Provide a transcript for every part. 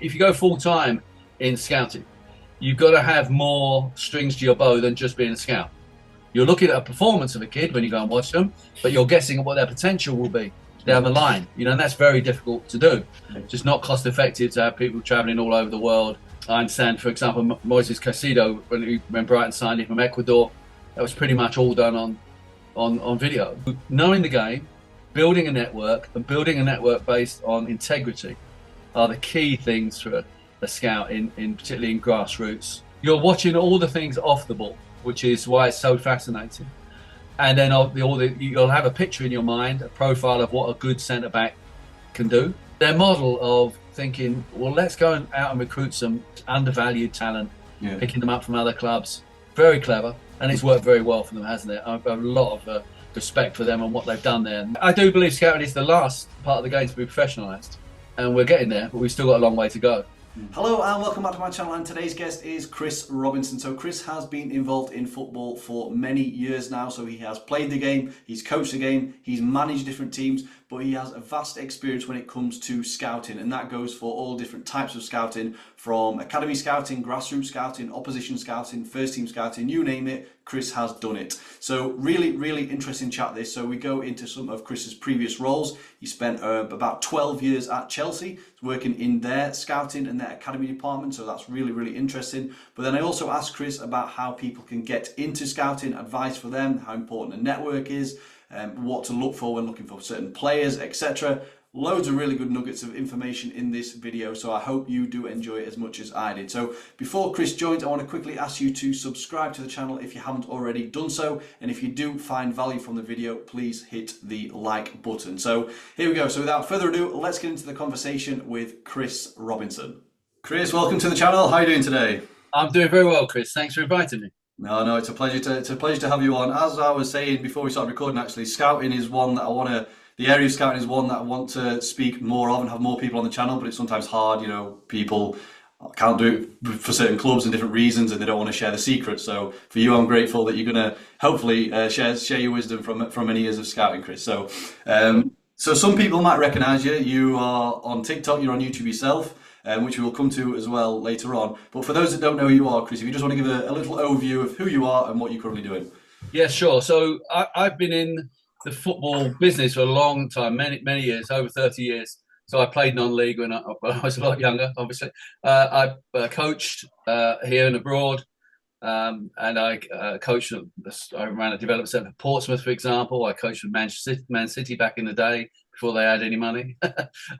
If you go full time in scouting, you've got to have more strings to your bow than just being a scout. You're looking at a performance of a kid when you go and watch them, but you're guessing what their potential will be down the line. And that's very difficult to do. It's just not cost effective to have people traveling all over the world. I understand, for example, Moises Caicedo, when Brighton signed him from Ecuador, that was pretty much all done on video. Knowing the game, building a network, and building a network based on integrity are the key things for a scout, particularly in grassroots. You're watching all the things off the ball, which is why it's so fascinating. And then you'll have a picture in your mind, a profile of what a good centre-back can do. Their model of thinking, well, let's go out and recruit some undervalued talent, picking them up from other clubs. Very clever, and it's worked very well for them, hasn't it? I've got a lot of respect for them and what they've done there. I do believe scouting is the last part of the game to be professionalised, and we're getting there, but we've still got a long way to go. Hello and welcome back to my channel, and today's guest is Chris Robinson. So Chris has been involved in football for many years now, so he has played the game, he's coached the game, he's managed different teams, but he has a vast experience when it comes to scouting, and that goes for all different types of scouting, from academy scouting, grassroots scouting, opposition scouting, first team scouting, you name it, Chris has done it. So really interesting chat this. So we go into some of Chris's previous roles. He spent about 12 years at Chelsea working in their scouting and their academy department, so that's really interesting. But then I also asked Chris about how people can get into scouting, advice for them, how important a network is, what to look for when looking for certain players, etc. Loads of really good nuggets of information in this video, so I hope you do enjoy it as much as I did. So before Chris joins, I want to quickly ask you to subscribe to the channel if you haven't already done so, and if you do find value from the video, please hit the like button. So here we go. So without further ado, let's get into the conversation with Chris Robinson. Chris, welcome to the channel. How are you doing today? I'm doing very well, Chris. Thanks for inviting me. No, it's a pleasure to have you on. As I was saying before we started recording, actually, scouting is one that the area of scouting is one that I want to speak more of and have more people on the channel, but it's sometimes hard, people can't do it for certain clubs and different reasons, and they don't want to share the secrets. So for you, I'm grateful that you're going to hopefully share your wisdom from many years of scouting, Chris. So some people might recognise you. You are on TikTok, you're on YouTube yourself, which we will come to as well later on. But for those that don't know who you are, Chris, if you just want to give a little overview of who you are and what you're currently doing. Yeah, sure. So I've been in the football business for a long time, many years, over 30 years. So I played non-league when I was a lot younger, obviously. I coached here and abroad, and I coached. I ran a development centre for Portsmouth, for example. I coached with Man City back in the day before they had any money.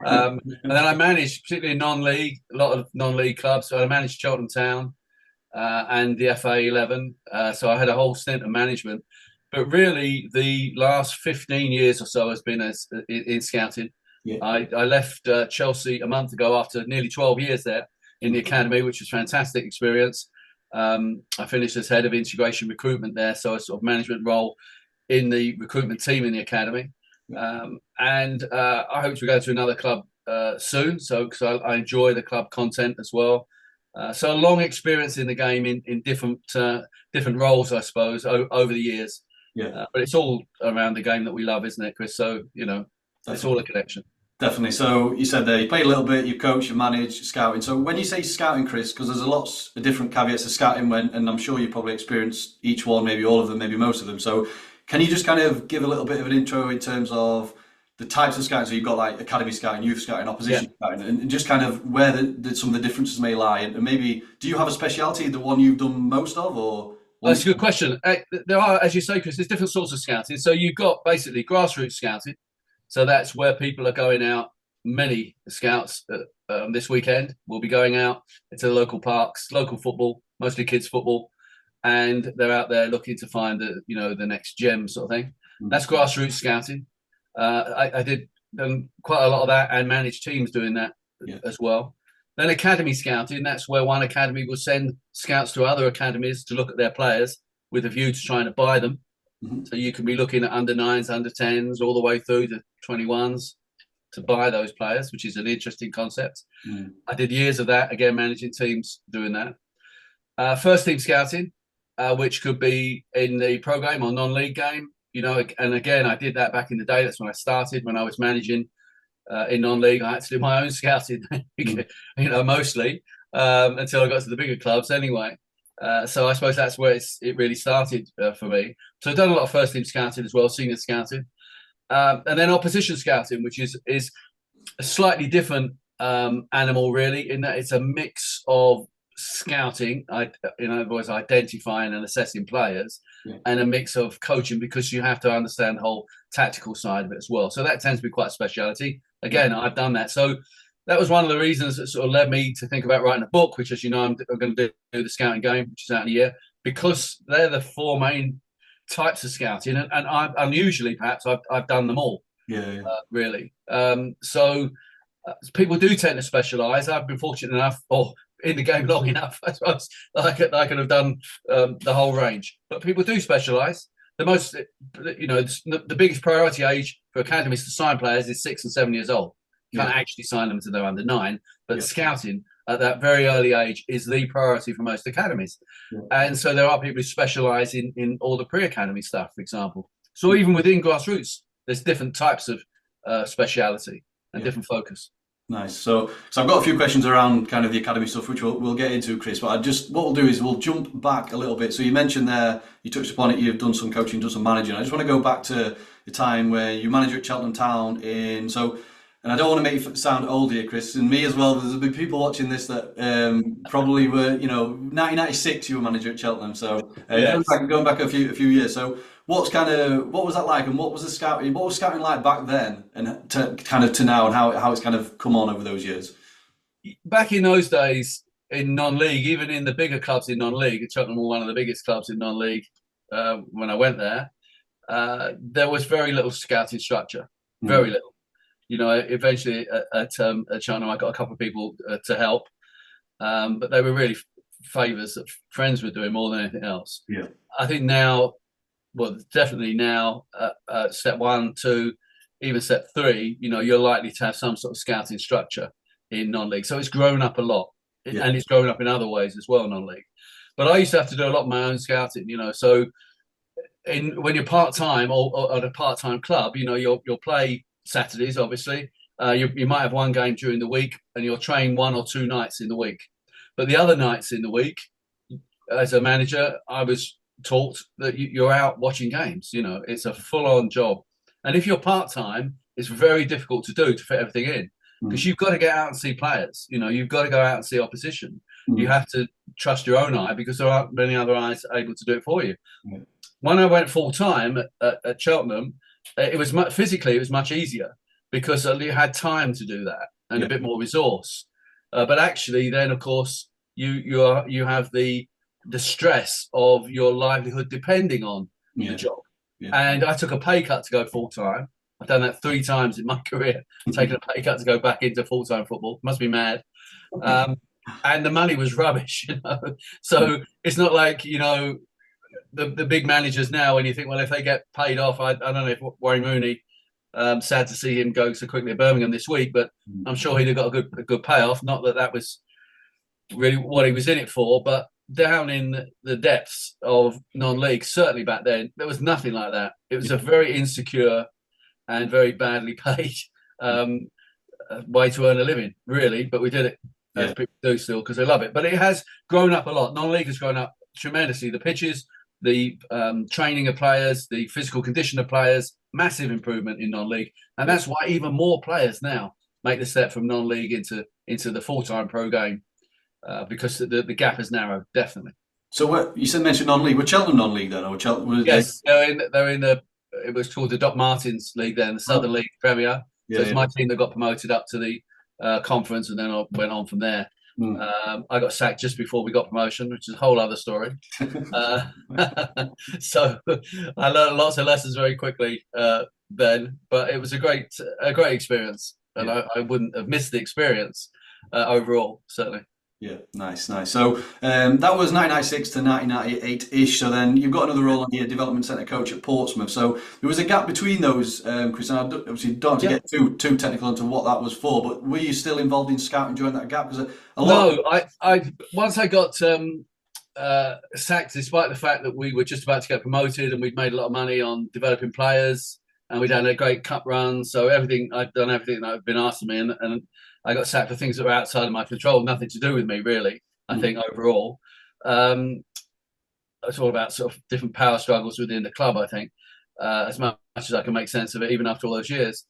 And then I managed, particularly in non-league, a lot of non-league clubs. So I managed Cheltenham and the FA 11. So I had a whole stint of management. But really, the last 15 years or so has been in scouting. Yeah. I left Chelsea a month ago after nearly 12 years there in the academy, which was a fantastic experience. I finished as head of integration recruitment there, so a sort of management role in the recruitment team in the academy. And I hope to go to another club soon, because I enjoy the club content as well. So a long experience in the game in different roles, I suppose, over the years. Yeah, but it's all around the game that we love, isn't it, Chris? So, it's all a connection. Definitely. So you said there you played a little bit, you coach, you manage, scouting. So when you say scouting, Chris, because there's a lot of different caveats to scouting, and I'm sure you probably experienced each one, maybe all of them, maybe most of them. So can you just kind of give a little bit of an intro in terms of the types of scouting? So you've got like academy scouting, youth scouting, opposition scouting, and just kind of where some of the differences may lie. And maybe, do you have a speciality, the one you've done most of, or? That's a good question. There are, as you say, Chris, there's different sorts of scouting. So you've got basically grassroots scouting. So that's where people are going out. Many scouts this weekend will be going out into the local parks, local football, mostly kids football, and they're out there looking to find the next gem sort of thing. That's grassroots scouting. I did quite a lot of that and managed teams doing that as well. Then academy scouting, that's where one academy will send scouts to other academies to look at their players with a view to trying to buy them. So you can be looking at under 9s, under 10s, all the way through to 21s to buy those players, which is an interesting concept. I did years of that, again, managing teams doing that. First team scouting, which could be in the pro game or non-league game, and again, I did that back in the day. That's when I started, when I was managing in non-league. I had to do my own scouting, mostly until I got to the bigger clubs anyway. So I suppose that's where it really started for me. So I've done a lot of first team scouting as well, senior scouting, and then opposition scouting, which is a slightly different animal, really, in that it's a mix of scouting, in other words, identifying and assessing players, and a mix of coaching, because you have to understand the whole tactical side of it as well. So that tends to be quite a speciality. Again, I've done that. So that was one of the reasons that sort of led me to think about writing a book, which, as you know, I'm going to do the scouting game, which is out in a year, because they're the four main types of scouting, and unusually, perhaps, I've done them all. Really. So people do tend to specialise. I've been fortunate enough, or in the game long enough, I suppose, I could have done the whole range. But people do specialise. The biggest priority age for academies to sign players is 6 and 7 years old. You can't actually sign them to they're under 9, but scouting at that very early age is the priority for most academies. And so there are people who specialise in all the pre-academy stuff, for example. So even within grassroots, there's different types of speciality and different focus. Nice. So I've got a few questions around kind of the academy stuff, which we'll get into, Chris. But what we'll do is we'll jump back a little bit. So you mentioned there, you touched upon it, you've done some coaching, done some managing. I just want to go back to the time where you manager at Cheltenham Town and I don't want to make you sound old here, Chris, and me as well. There's been people watching this that probably were, 1996 you were manager at Cheltenham. So going back a few years. So what was that like, and what was scouting like back then, and to now, and how it's kind of come on over those years? Back in those days in non-league, even in the bigger clubs in non-league, Cheltenham were one of the biggest clubs in non-league when I went there. There was very little scouting structure, very little. Eventually at Cheltenham, I got a couple of people to help, but they were really favours that friends were doing more than anything else. I think now, well, definitely now, step 1, 2, even step 3, you're likely to have some sort of scouting structure in non-league. So it's grown up a lot, and it's grown up in other ways as well, non-league. But I used to have to do a lot of my own scouting, So when you're part-time or at a part-time club, you'll play Saturdays, obviously. You might have one game during the week, and you'll train 1 or 2 nights in the week. But the other nights in the week, as a manager, I was taught that you're out watching games. It's a full-on job. And if you're part-time, it's very difficult to fit everything in, because you've got to get out and see players. You've got to go out and see opposition. You have to trust your own eye, because there aren't many other eyes able to do it for you. When I went full-time at Cheltenham, it was physically much easier, because you had time to do that and a bit more resource. But actually, then of course you have the stress of your livelihood depending on the job. And I took a pay cut to go full time. I've done that 3 times in my career, taking a pay cut to go back into full time football. Must be mad. And the money was rubbish, So it's not like the big managers now, when you think, well, if they get paid off, I don't know if Wayne Rooney, sad to see him go so quickly at Birmingham this week, but I'm sure he'd have got a good payoff. Not that was really what he was in it for, but down in the depths of non-league, certainly back then, there was nothing like that. It was a very insecure and very badly paid way to earn a living, really, but we did it, as people do still, because they love it. But it has grown up a lot. Non-league has grown up tremendously. The pitches, the training of players, the physical condition of players, massive improvement in non-league. And that's why even more players now make the step from non-league into the full-time pro game, because the gap has narrowed, definitely. So you mentioned non-league. Were Cheltenham non-league then? Or yes, they're in it was called the Doc Martens League then, the Southern League Premier. So it's my team that got promoted up to the conference, and then I went on from there. I got sacked just before we got promotion, which is a whole other story. So I learned lots of lessons very quickly then, but it was a great experience, and I wouldn't have missed the experience overall, certainly. Yeah, nice. So that was 1996 to 1998-ish. So then you've got another role on here, development centre coach at Portsmouth. So there was a gap between those, Chris. And I obviously don't have to get too technical into what that was for, but were you still involved in scouting during that gap? Because I once I got sacked, despite the fact that we were just about to get promoted and we'd made a lot of money on developing players. and we'd had a great cup run. So I'd done everything that had been asked of me, and I got sacked for things that were outside of my control, nothing to do with me really. I think overall, it's all about sort of different power struggles within the club. I think as much as I can make sense of it, even after all those years.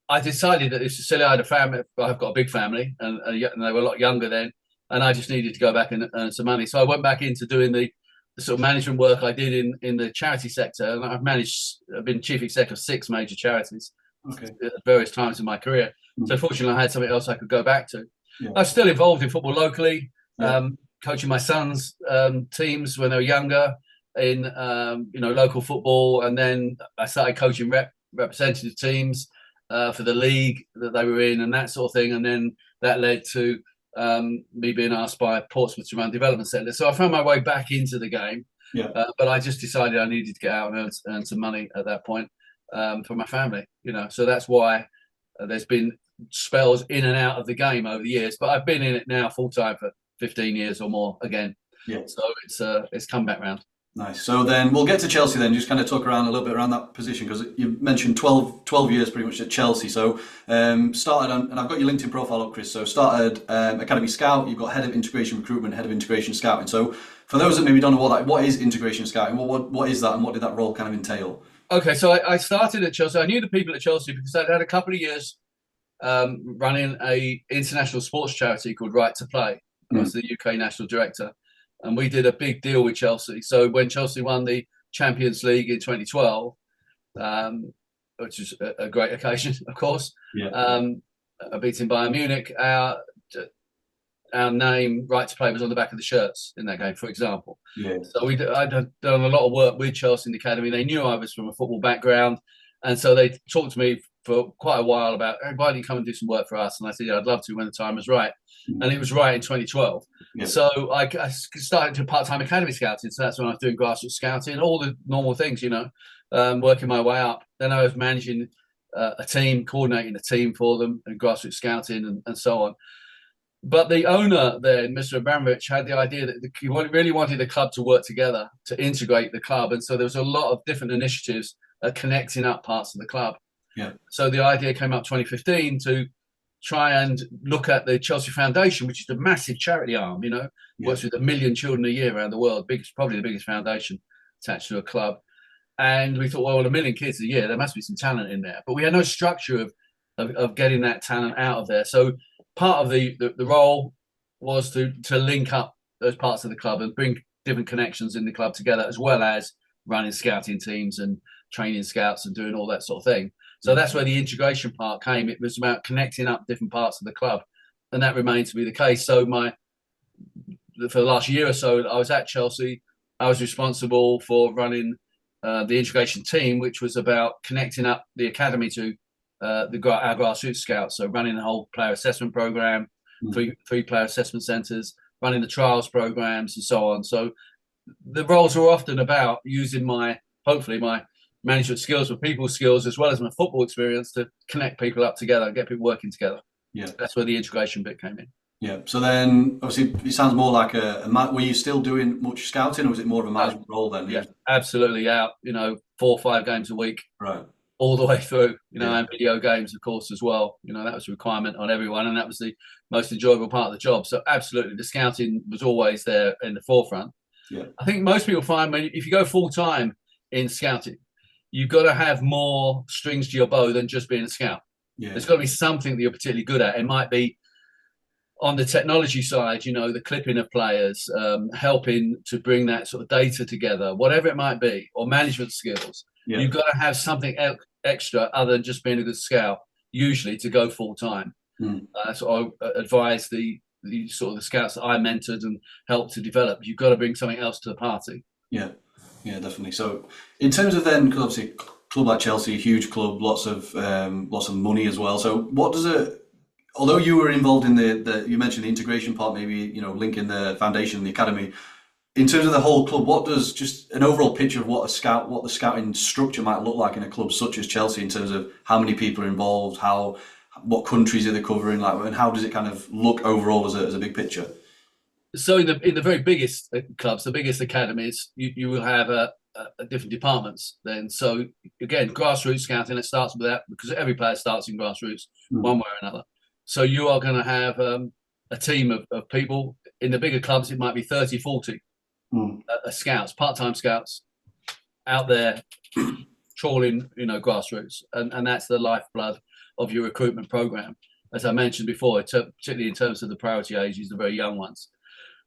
I decided that it's silly. I had a family. I've got a big family, and they were a lot younger then, and I just needed to go back and earn some money. So I went back into doing the sort of management work I did in the charity sector, and I've been chief exec of 6 major charities at various times in my career. So fortunately, I had something else I could go back to. I was still involved in football locally, coaching my sons' teams when they were younger in local football, and then I started coaching representative teams for the league that they were in and that sort of thing, and then that led to me being asked by Portsmouth to run development centres. So I found my way back into the game, but I just decided I needed to get out and earn some money at that point for my family. So that's why there's been spells in and out of the game over the years, but I've been in it now full time for 15 years or more again. So it's come back round. Nice. So then we'll get to Chelsea then, just kind of talk around a little bit around that position, because you mentioned 12 years pretty much at Chelsea. So started on, and I've got your LinkedIn profile up, Chris. So started Academy Scout, you've got Head of Integration Recruitment, Head of Integration Scouting. So for those that maybe don't know what is Integration Scouting, what is that, and what did that role kind of entail? Okay, so I started at Chelsea. I knew the people at Chelsea because I'd had a couple of years running a international sports charity called Right to Play. I was the UK national director. And we did a big deal with Chelsea. So when Chelsea won the Champions League in 2012, which is a great occasion, of course, beating Bayern Munich, our name, Right to Play, was on the back of the shirts in that game, for example. So I'd done a lot of work with Chelsea in the academy. They knew I was from a football background. And so they talked to me for quite a while about, hey, why don't you come and do some work for us? And I said, I'd love to when the time was right. And it was right in 2012. So I started to part-time academy scouting. So that's when I was doing grassroots scouting, all the normal things, working my way up. Then I was managing a team, coordinating a team for them, and grassroots scouting and so on. But the owner then, Mr. Abramovich, had the idea that he really wanted the club to work together to integrate the club. And so there was a lot of different initiatives connecting up parts of the club. So the idea came up 2015 to try and look at the Chelsea Foundation, which is a massive charity arm, works with 1 million children a year around the world, probably the biggest foundation attached to a club. And we thought, well, 1 million kids a year, there must be some talent in there. But we had no structure of getting that talent out of there. So part of the role was to link up those parts of the club and bring different connections in the club together, as well as running scouting teams and training scouts and doing all that sort of thing. So that's where the integration part came. It was about connecting up different parts of the club, and that remained to be the case. So for the last year or so, I was at Chelsea. I was responsible for running the integration team, which was about connecting up the academy to our grassroots scouts. So running the whole player assessment program, three player assessment centres, running the trials programs, and so on. So the roles were often about using hopefully my management skills with people skills, as well as my football experience, to connect people up together and get people working together. That's where the integration bit came in. So then obviously it sounds more like were you still doing much scouting, or was it more of a management role then? Absolutely out, 4 or 5 games a week, right, all the way through, and video games, of course, as well. That was a requirement on everyone, and that was the most enjoyable part of the job. So absolutely, the scouting was always there in the forefront. I think most people find if you go full time in scouting, you've got to have more strings to your bow than just being a scout. There's got to be something that you're particularly good at. It might be on the technology side, the clipping of players, helping to bring that sort of data together, whatever it might be, or management skills. You've got to have something extra other than just being a good scout, usually, to go full time. So I advise the sort of the scouts that I mentored and helped to develop. You've got to bring something else to the party. Yeah, definitely. So in terms of then, because obviously club like Chelsea, huge club, lots of money as well. So what does although you were involved in you mentioned the integration part, maybe, linking the foundation and the academy, in terms of the whole club, what does just an overall picture of what the scouting structure might look like in a club such as Chelsea, in terms of how many people are involved, what countries are they covering, and how does it kind of look overall as a big picture? So in the very biggest clubs, the biggest academies, you will have different departments. Then, so again, grassroots scouting. It starts with that because every player starts in grassroots one way or another. So you are going to have a team of people. In the bigger clubs, it might be 30, 40 scouts, part-time scouts out there trawling, grassroots, and that's the lifeblood of your recruitment program. As I mentioned before, particularly in terms of the priority ages, the very young ones.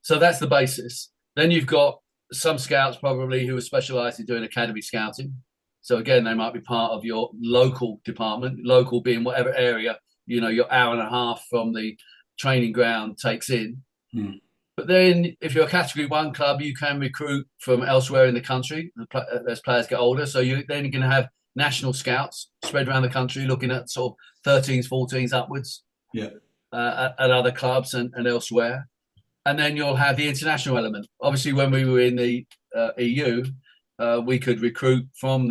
So that's the basis. Then you've got some scouts probably who are specialised in doing academy scouting. So again, they might be part of your local department, local being whatever area, your hour and a half from the training ground takes in. But then if you're a category 1 club, you can recruit from elsewhere in the country as players get older. So you're going to have national scouts spread around the country looking at sort of 13s, 14s upwards at other clubs and elsewhere. And then you'll have the international element. Obviously, when we were in the EU, we could recruit from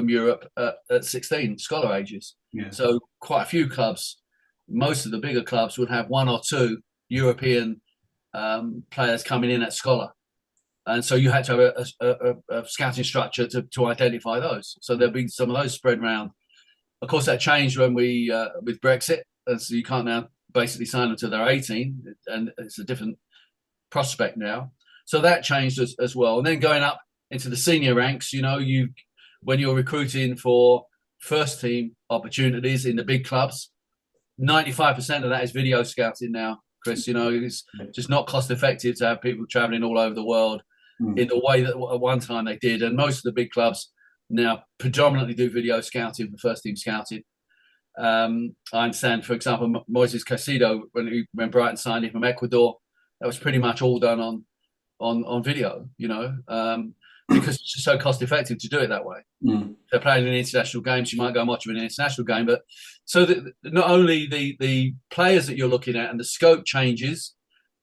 Europe at 16 scholar ages. Yeah. So quite a few clubs, most of the bigger clubs would have 1 or 2 European players coming in at scholar. And so you had to have a scouting structure to identify those. So there'll be some of those spread around. Of course, that changed when with Brexit. And so you can't now basically sign them till they're 18, and it's a different prospect now. So that changed as well. And then going up into the senior ranks, when you're recruiting for first team opportunities in the big clubs, 95% of that is video scouting now, Chris. It's just not cost effective to have people traveling all over the world in the way that at one time they did. And most of the big clubs now predominantly do video scouting for first team scouting. I understand, for example, Moises Caicedo, when Brighton signed him from Ecuador, that was pretty much all done on video, because it's just so cost effective to do it that way. They're playing in international games, you might go and watch them in an international game. But so not only the players that you're looking at and the scope changes,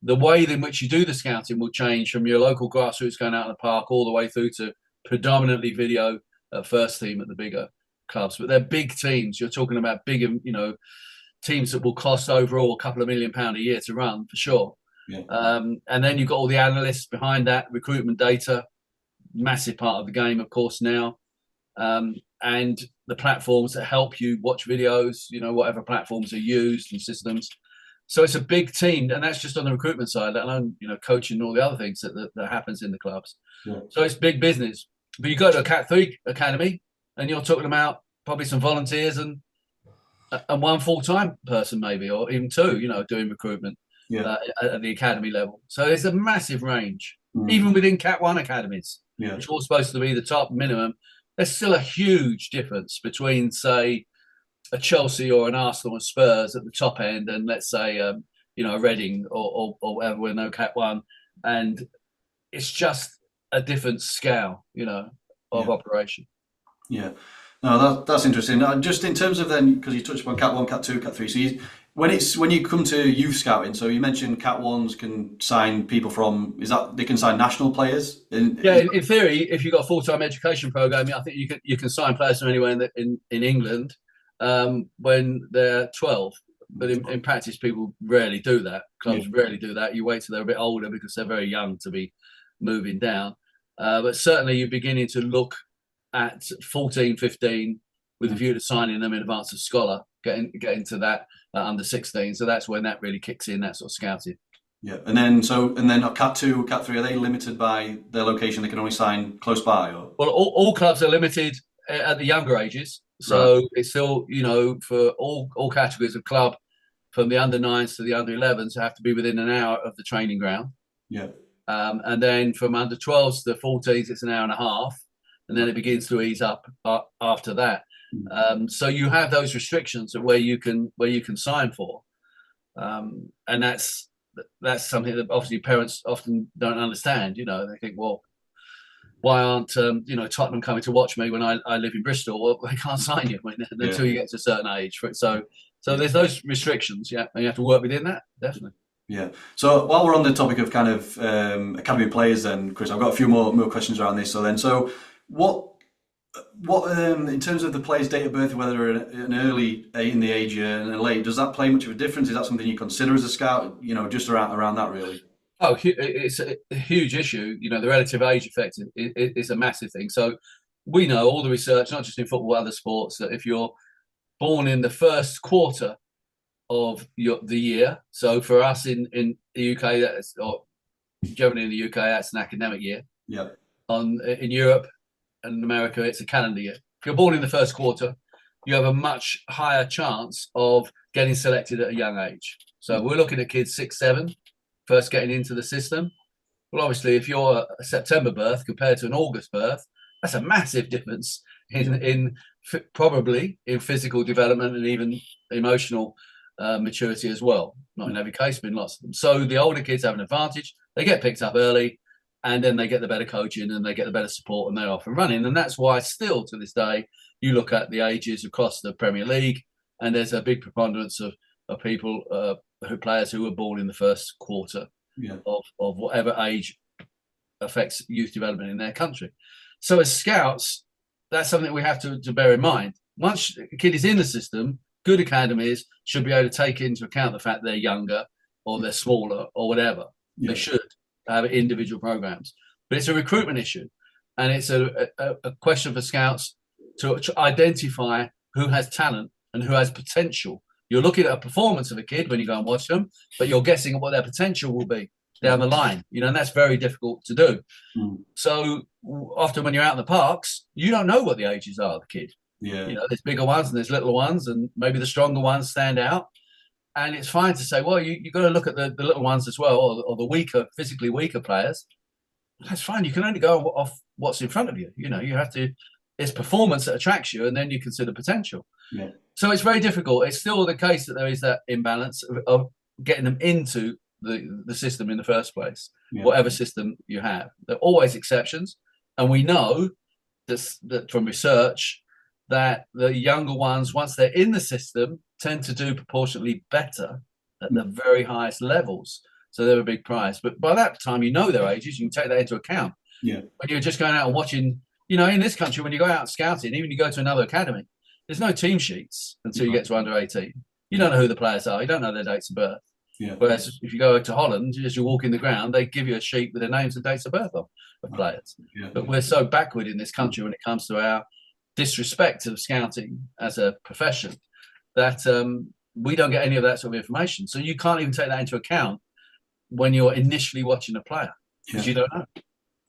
the way in which you do the scouting will change from your local grassroots going out in the park all the way through to predominantly video at first team at the bigger clubs. But they're big teams. You're talking about big, teams that will cost overall a couple of £1 million a year to run for sure. Yeah. And then you've got all the analysts behind that, recruitment data, massive part of the game, of course, now. And the platforms that help you watch videos, whatever platforms are used and systems. So it's a big team, and that's just on the recruitment side, let alone, coaching and all the other things that happens in the clubs. Yeah. So it's big business. But you go to a Cat 3 academy, and you're talking about probably some volunteers and one full-time person maybe, or even 2, doing recruitment at the academy level. So there's a massive range, even within Cat 1 academies, which are all supposed to be the top minimum. There's still a huge difference between, say, a Chelsea or an Arsenal or Spurs at the top end, and let's say, a Reading or whatever with no Cat 1. And it's just a different scale, of operation. Yeah. No, that's interesting. Just in terms of then, because you touched upon Cat 1, Cat 2, Cat 3. So when you come to youth scouting, so you mentioned Cat 1s can sign people from, they can sign national players? In theory, if you've got a full-time education program, I think you can sign players from anywhere in England when they're 12. But in practice, people rarely do that. Clubs rarely do that. You wait till they're a bit older because they're very young to be moving down. But certainly you're beginning to look at 14, 15 with a view to signing them in advance of scholar, getting to that under 16. So that's when that really kicks in, that sort of scouting. Yeah, and then Cat 2, Cat 3, are they limited by their location? They can only sign close by? Or? Well, all clubs are limited at the younger ages. So it's still, for all categories of club, from the under 9s to the under 11s, have to be within an hour of the training ground. Yeah. And then from under 12s to 14s, it's an hour and a half. And then it begins to ease up after that. So you have those restrictions of where you can sign for, and that's something that obviously parents often don't understand. They think, well, why aren't Tottenham coming to watch me when I live in Bristol? Well, they can't sign you until you get to a certain age. So there's those restrictions, and you have to work within that, definitely. Yeah. So while we're on the topic of kind of academy players, then Chris, I've got a few more questions around this. So what in terms of the player's date of birth, whether an early in the age and a late, does that play much of a difference? Is that something you consider as a scout? Just around that really? Oh, it's a huge issue. You know, the relative age effect is a massive thing. So we know all the research, not just in football, other sports, that if you're born in the first quarter of the year, so for us in the UK, or generally in the UK, that's an academic year. Yeah. In Europe and America, it's a calendar year. If you're born in the first quarter, you have a much higher chance of getting selected at a young age. So we're looking at kids 6, 7, first getting into the system. Well, obviously, if you're a September birth compared to an August birth, that's a massive difference in probably in physical development and even emotional maturity as well. Not in every case, but in lots of them. So the older kids have an advantage. They get picked up early, and then they get the better coaching and they get the better support, and they're off and running. And that's why still to this day, you look at the ages across the Premier League, and there's a big preponderance of people, players who were born in the first quarter of whatever age affects youth development in their country. So as scouts, that's something we have to bear in mind. Once a kid is in the system, good academies should be able to take into account the fact they're younger or they're smaller or whatever. They should have individual programs. But it's a recruitment issue. And it's a question for scouts to identify who has talent and who has potential. You're looking at a performance of a kid when you go and watch them, but you're guessing what their potential will be down the line, and that's very difficult to do. So often when you're out in the parks, you don't know what the ages are of the kid. There's bigger ones and there's little ones, and maybe the stronger ones stand out. And it's fine to say, well, you've got to look at the little ones as well, or the weaker, physically weaker players. That's fine. You can only go off what's in front of you. You have to, it's performance that attracts you, and then you consider potential. So it's very difficult. It's still the case that there is that imbalance of getting them into the system in the first place, whatever system you have. There are always exceptions. And we know that from research that the younger ones, once they're in the system, tend to do proportionately better at the very highest levels. So they're a big prize. But by that time, their ages, you can take that into account. When you're just going out and watching, in this country, when you go out scouting, even you go to another academy, there's no team sheets until you get to under 18. You don't know who the players are. You don't know their dates of birth. Whereas if you go to Holland, as you walk in the ground, they give you a sheet with their names and dates of birth of players. But we're so backward in this country when it comes to our disrespect of scouting as a profession that we don't get any of that sort of information. So you can't even take that into account when you're initially watching a player because you don't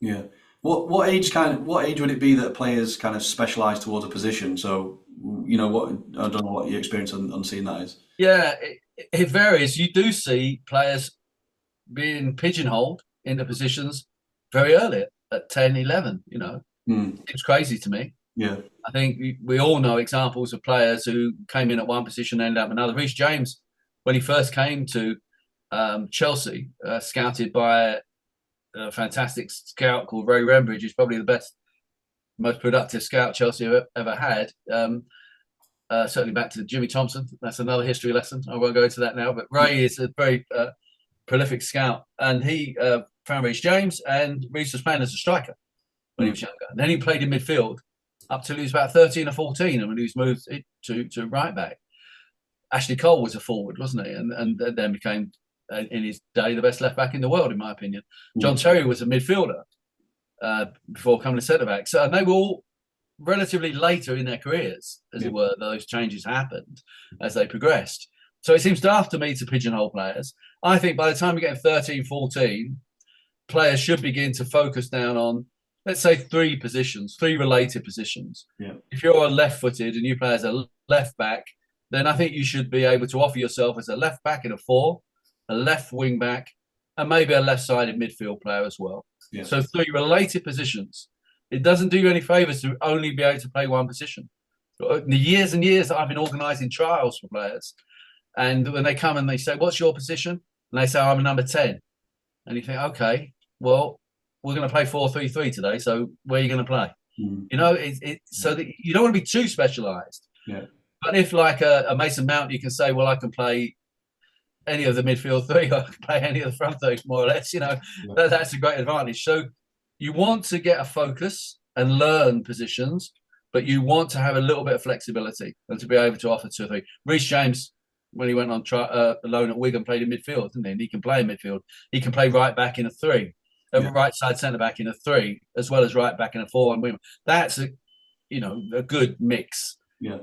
know. What age would it be that players kind of specialise towards a position? So I don't know what your experience on seeing that is. It varies. You do see players being pigeonholed into positions very early at 10, 11. It's crazy to me. I think we all know examples of players who came in at one position and ended up another. Reece James, when he first came to Chelsea, scouted by a fantastic scout called Ray Rembridge, who's probably the best, most productive scout Chelsea have ever had. Certainly back to Jimmy Thompson. That's another history lesson. I won't go into that now. But Ray is a very prolific scout, and he found Reece James, and Reece was playing as a striker when he was younger. And then he played in midfield up till he was about 13 or 14, and when he was moved to right back. Ashley Cole was a forward, wasn't he? And then became, in his day, the best left back in the world, in my opinion. John Terry was a midfielder before coming to centre back. So, and they were all relatively later in their careers, as it were. Those changes happened as they progressed. So it seems daft to me to pigeonhole players. I think by the time you get 13, 14, players should begin to focus down on, let's say, three related positions. If you're a left-footed and you play as a left back, then I think you should be able to offer yourself as a left back in a 4, a left wing back, and maybe a left-sided midfield player as well. So 3 related positions. It doesn't do you any favours to only be able to play one position. In the years and years that I've been organising trials for players, and when they come and they say, "What's your position?" and they say, "I'm a number 10," and you think, "Okay, well, we're going to play 4-3-3 today, so where are you going to play?" So that you don't want to be too specialised. But if, like a Mason Mount, you can say, "Well, I can play any of the midfield 3, I can play any of the front 3, more or less." That's a great advantage. So you want to get a focus and learn positions, but you want to have a little bit of flexibility and to be able to offer 2 or 3. Reece James when he went on loan at Wigan, played in midfield, didn't he? And he can play in midfield. He can play right back in a three, right side centre back in a three, as well as right back in a four. And that's a good mix. Yeah.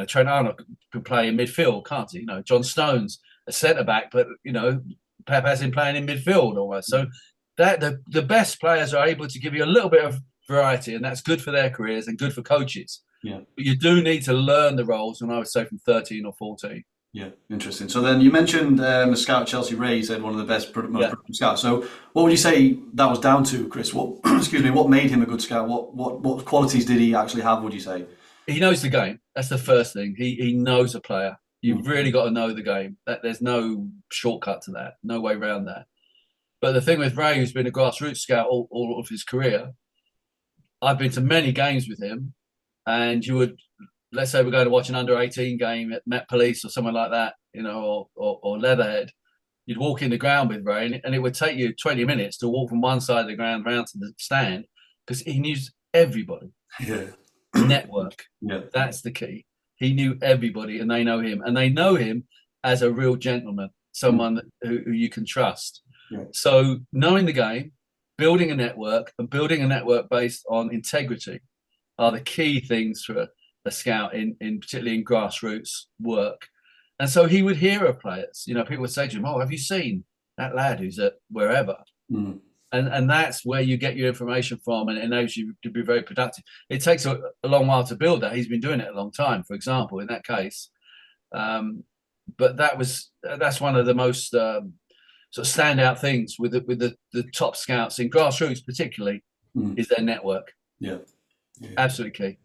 Trent Arnold can play in midfield, can't he? John Stones a centre back, but Pep has him playing in midfield almost. So that the best players are able to give you a little bit of variety, and that's good for their careers and good for coaches. Yeah. But you do need to learn the roles, and I would say from 13 or 14. Yeah, interesting. So then you mentioned a scout at Chelsea, Ray, said one of the best, most productive scouts. So what would you say that was down to, Chris? What, excuse me, what made him a good scout? What qualities did he actually have, would you say? He knows the game. That's the first thing. He knows a player. You've really got to know the game. There's no shortcut to that. No way around that. But the thing with Ray, who's been a grassroots scout all of his career, I've been to many games with him, and let's say we're going to watch an under-18 game at Met Police or somewhere like that, or Leatherhead. You'd walk in the ground with Ray, and it would take you 20 minutes to walk from one side of the ground round to the stand, because he knew everybody. Yeah. Network. Yeah. That's the key. He knew everybody, and they know him. And they know him as a real gentleman, someone who you can trust. Yeah. So knowing the game, building a network, and building a network based on integrity are the key things for a scout, particularly in grassroots work. And so he would hear of players. People would say to him, "Oh, have you seen that lad who's at wherever?" And that's where you get your information from, and it enables you to be very productive. It takes a long while to build that. He's been doing it a long time, for example, in that case. But that's one of the most sort of standout things with the top scouts in grassroots, particularly, is their network. Yeah. Absolutely key.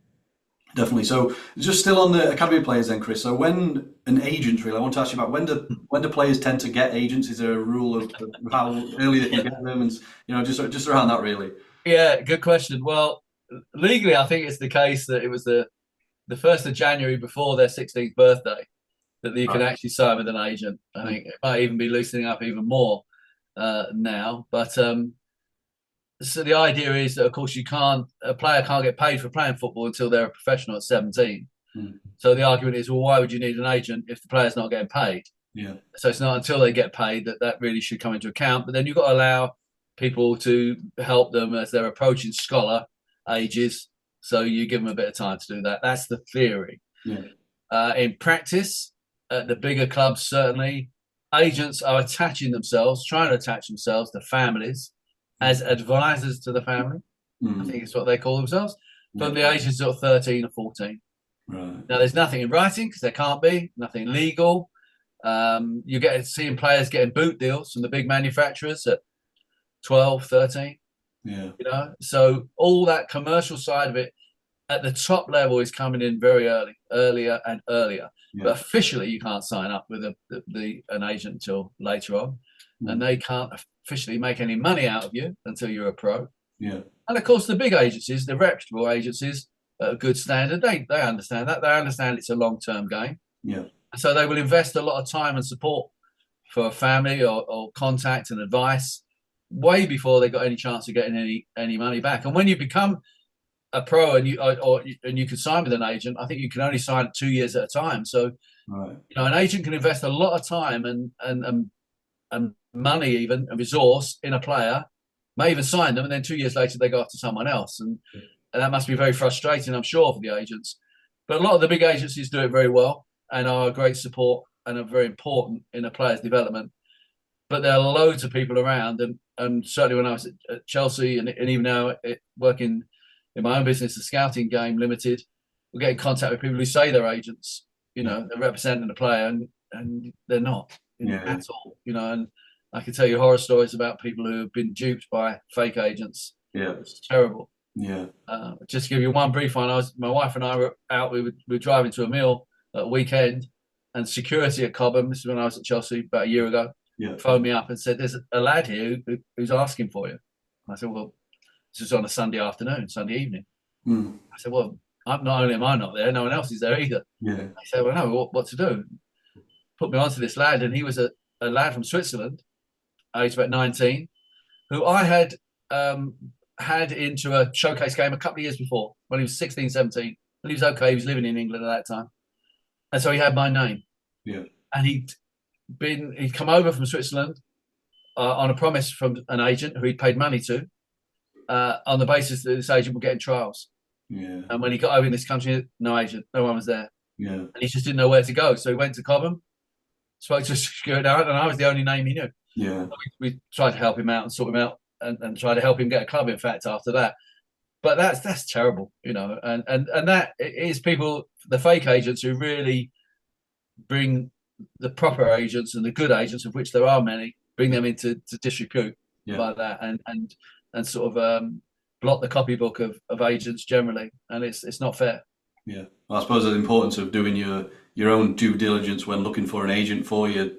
Definitely. So just still on the academy players then, Chris. So when an agent, really, I want to ask you about when do players tend to get agents? Is there a rule of how early they can get them, and just around that, really? Yeah, good question. Well, legally, I think it's the case that it was the 1st of January before their 16th birthday that you can actually sign with an agent. I think it might even be loosening up even more now, but. So the idea is that, of course, a player can't get paid for playing football until they're a professional at 17. So the argument is, well, why would you need an agent if the player's not getting paid? Yeah. So it's not until they get paid that really should come into account. But then you've got to allow people to help them as they're approaching scholar ages. So you give them a bit of time to do that. That's the theory. Yeah. In practice, at the bigger clubs, certainly, agents are trying to attach themselves to families as advisors to the family. I think it's what they call themselves, from the ages of 13 or 14. Right. Now, there's nothing in writing, because there can't be, nothing legal. You get seeing players getting boot deals from the big manufacturers at 12, 13. Yeah. So all that commercial side of it at the top level is coming in very earlier and earlier. Yeah. But officially, you can't sign up with an agent until later on, and they can't officially make any money out of you until you're a pro. Yeah. And of course, the big agencies, the reputable agencies, at a good standard, they understand that. They understand it's a long-term game. Yeah. So they will invest a lot of time and support for family or contact and advice way before they got any chance of getting any money back. And when you become a pro and you can sign with an agent, I think you can only sign 2 years at a time. So an agent can invest a lot of time and money, even a resource, in a player, may even sign them, and then 2 years later they go after someone else, and that must be very frustrating, I'm sure, for the agents. But a lot of the big agencies do it very well and are a great support and are very important in a player's development. But there are loads of people around, and certainly when I was at Chelsea and even now working in my own business, the Scouting Game Limited, we get in contact with people who say they're agents, they're representing the player, and they're not at all, and I can tell you horror stories about people who have been duped by fake agents. Yeah. It's terrible. Yeah. Just to give you one brief one, my wife and I were out, we were driving to a meal at a weekend, and security at Cobham, this is when I was at Chelsea about a year ago, phoned me up and said, "There's a lad here who's asking for you." I said, "Well, this is on a Sunday evening." I said, "Well, not only am I not there, no one else is there either." Yeah. I said, "Well, no, what to do?" Put me onto this lad, and he was a lad from Switzerland, aged about 19, who I had into a showcase game a couple of years before, when he was 16, 17. And he was okay, he was living in England at that time. And so he had my name. Yeah. And he'd come over from Switzerland on a promise from an agent who he'd paid money to, on the basis that this agent would get in trials. Yeah. And when he got over in this country, no agent, no one was there, Yeah. and he just didn't know where to go. So he went to Cobham, spoke to a security guard, and I was the only name he knew. Yeah. So we tried to help him out and sort him out, and try to help him get a club. In fact, after that, but that's terrible, and that is people, the fake agents who really bring the proper agents and the good agents, of which there are many, bring them into disrepute like that, and sort of block the copybook of agents generally, and it's not fair. Yeah, well, I suppose the importance of doing your own due diligence when looking for an agent for your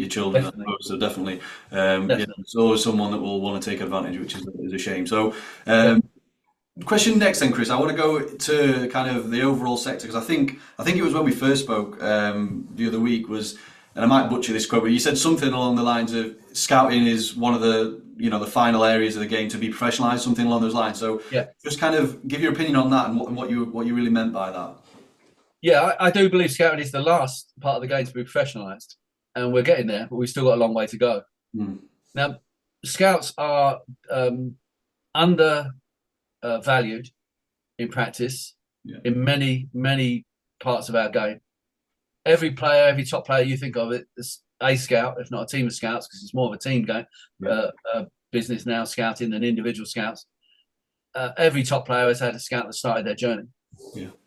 children. Definitely. I suppose. So definitely, yeah, Definitely. it's always someone that will want to take advantage, which is a shame. So, Yeah. question next then, Chris. I want to go to kind of the overall sector because I think it was when we first spoke the other week was, and I might butcher this quote, but you said something along the lines of scouting is one of the final areas of the game to be professionalised, something along those lines. So Yeah. just kind of give your opinion on that and what you really meant by that. Yeah, I do believe scouting is the last part of the game to be professionalised, and we're getting there, but we've still got a long way to go. Mm. Now, scouts are under valued in practice in many parts of our game. Every player, every top player you think of it is a scout, if not a team of scouts, because it's more of a team game business now, scouting than individual scouts. Every top player has had a scout that started their journey.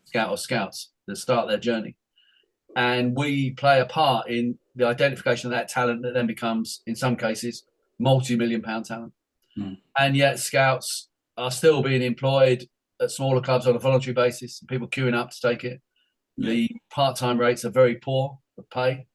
Scout or scouts that start their journey. And we play a part in the identification of that talent that then becomes, in some cases, multi-million-pound talent. Mm. And yet scouts are still being employed at smaller clubs on a voluntary basis, people queuing up to take it. The part-time rates are very poor of pay.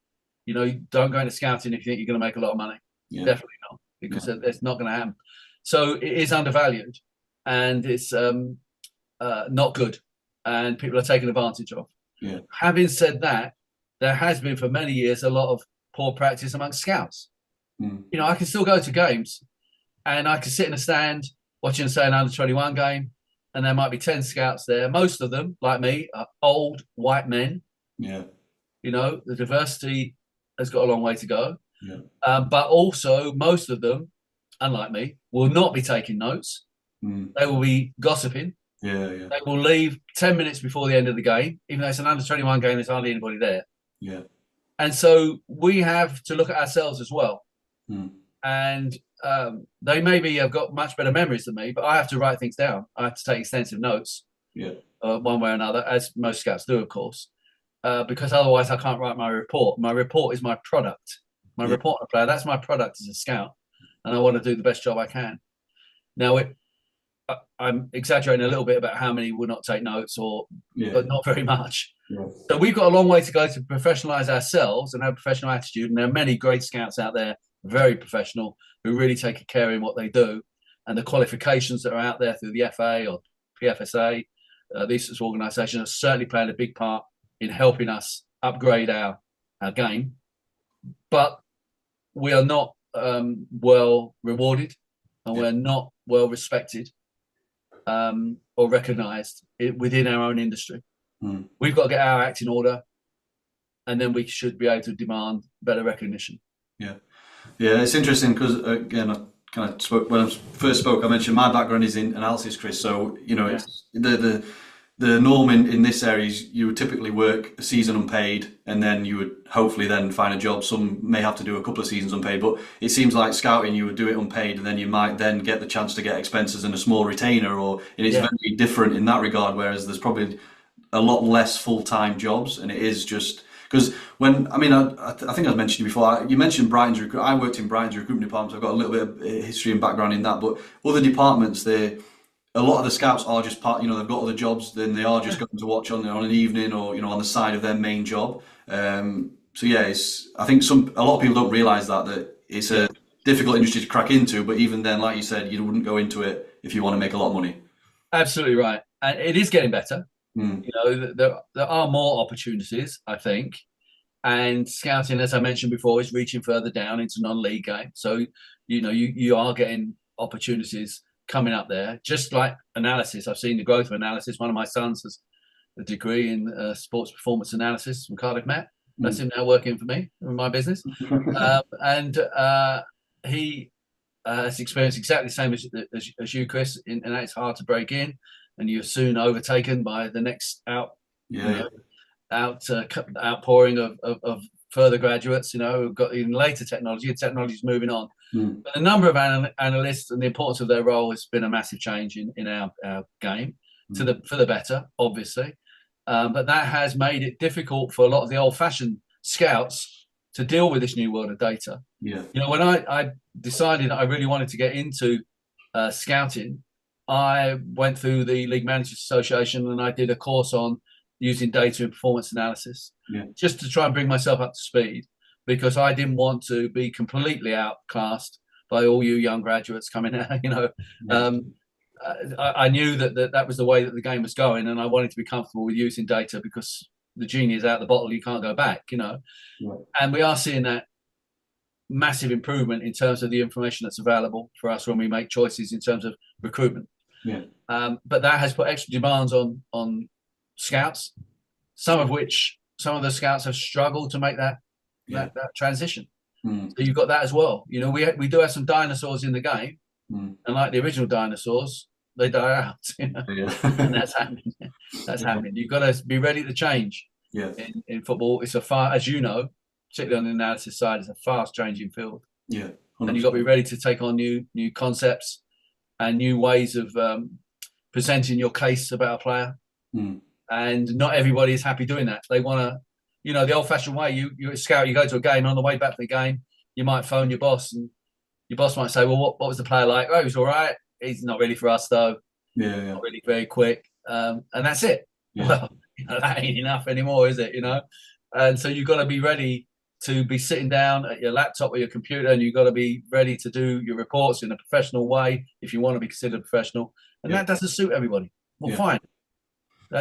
You don't go into scouting if you think you're going to make a lot of money. Definitely not, because it's not going to happen. So it is undervalued, and it's not good, and people are taking advantage of. Having said that, there has been for many years a lot of poor practice amongst scouts. Mm. I can still go to games, and I can sit in a stand watching, say, an under-21 game, and there might be 10 scouts there. Most of them, like me, are old white men. The diversity has got a long way to go. But also, most of them, unlike me, will not be taking notes. Mm. They will be gossiping. They will leave 10 minutes before the end of the game, even though it's an under-21 game, there's hardly anybody there. And so we have to look at ourselves as well. Mm. And they maybe have got much better memories than me, but I have to write things down. I have to take extensive notes, one way or another, as most scouts do, of course, because otherwise I can't write my report. My report is my product. My report on a player, that's my product as a scout, and I want to do the best job I can. Now, I'm exaggerating a little bit about how many will not take notes, but not very much. So we've got a long way to go to professionalise ourselves and have a professional attitude, and there are many great scouts out there, very professional, who really take care in what they do, and the qualifications that are out there through the FA or PFSA, these sorts of organisations are certainly playing a big part in helping us upgrade our game. But we are not well rewarded, and we're not well respected or recognised within our own industry. Mm. We've got to get our act in order, and then we should be able to demand better recognition. Yeah, it's interesting because again, I kind of spoke when I first spoke. I mentioned my background is in analysis, Chris. So it's the norm in this area is you would typically work a season unpaid, and then you would hopefully then find a job. Some may have to do a couple of seasons unpaid, but it seems like scouting you would do it unpaid, and then you might then get the chance to get expenses and a small retainer, and it's very different in that regard. Whereas there's probably a lot less full-time jobs, and it is just. Because I think I mentioned you before. You mentioned Brighton's recruit. I worked in Brighton's recruitment department, so I've got a little bit of history and background in that. But other departments, a lot of the scouts are just part. They've got other jobs. Then they are just going to watch on an evening or on the side of their main job. So yeah, I think a lot of people don't realise that it's a difficult industry to crack into. But even then, like you said, you wouldn't go into it if you want to make a lot of money. Absolutely right, and it is getting better. Mm. There are more opportunities, I think, and scouting, as I mentioned before, is reaching further down into non-league games. So you are getting opportunities coming up there, just like analysis. I've seen the growth of analysis. One of my sons has a degree in sports performance analysis from Cardiff Met. That's him now working for me in my business. And he has experienced exactly the same as you, Chris, and it's hard to break in, and you're soon overtaken by the next outpouring of further graduates, who've got even later technology. The technology is moving on. But the number of analysts and the importance of their role has been a massive change in our game for the better, obviously. But that has made it difficult for a lot of the old-fashioned scouts to deal with this new world of data. Yeah. When I decided I really wanted to get into scouting, I went through the League Managers Association and I did a course on using data and performance analysis, just to try and bring myself up to speed, because I didn't want to be completely outclassed by all you young graduates coming out. I knew that was the way that the game was going, and I wanted to be comfortable with using data because the genie is out the bottle. You can't go back, And we are seeing that massive improvement in terms of the information that's available for us when we make choices in terms of recruitment. But that has put extra demands on scouts, some of the scouts have struggled to make that transition. So you've got that as well. We do have some dinosaurs in the game, and like the original dinosaurs, they die out. And that's happening. That's happening. You've got to be ready to change. In football, it's as you know, particularly on the analysis side, it's a fast changing field. 100%. And you've got to be ready to take on new concepts and new ways of presenting your case about a player. And not everybody is happy doing that. They want to, the old-fashioned way. You're a scout. You go to a game. On the way back to the game, you might phone your boss, and your boss might say, "Well, what was the player like? Oh, he was all right. He's not ready for us, though. Not really very quick." And that's it. Well, that ain't enough anymore, is it? And so you've got to be ready to be sitting down at your laptop or your computer, and you've got to be ready to do your reports in a professional way if you want to be considered professional. And that doesn't suit everybody. Well, fine.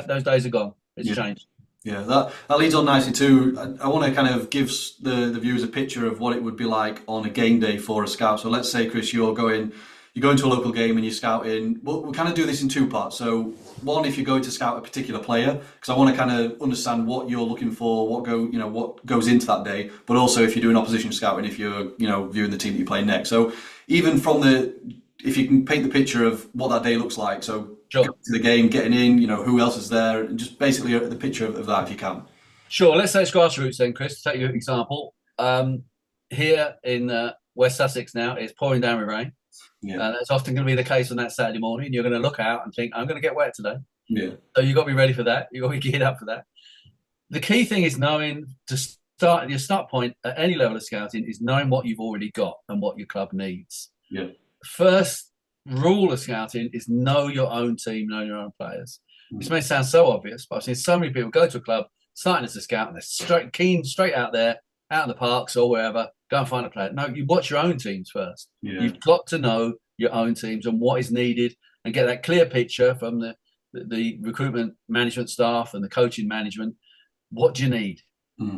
Those days are gone. It's changed. Yeah, that leads on nicely too. I want to kind of give the viewers a picture of what it would be like on a game day for a scout. So let's say, Chris, you're going to a local game and you're scouting. We'll kind of do this in two parts. So one, if you're going to scout a particular player, because I want to kind of understand what you're looking for, what goes into that day, but also if you're doing opposition scouting, if you're viewing the team that you play next. So even from if you can paint the picture of what that day looks like. So sure. To the game, getting in, who else is there, and just basically the picture of that if you can. Sure. Let's say it's grassroots then, Chris. To take your example, here in West Sussex now, it's pouring down with rain. That's often going to be the case on that Saturday morning. You're going to look out and think, I'm going to get wet today. So you've got to be ready for that. You've got to be geared up for that. The key thing is knowing your start point at any level of scouting is knowing what you've already got and what your club needs. First rule of scouting is know your own team, know your own players. This may sound so obvious, but I've seen so many people go to a club starting as a scout and they're straight out there, out in the parks or wherever, go and find a player. No, you watch your own teams first. You've got to know your own teams and what is needed and get that clear picture from the recruitment management staff and the coaching management. What do you need?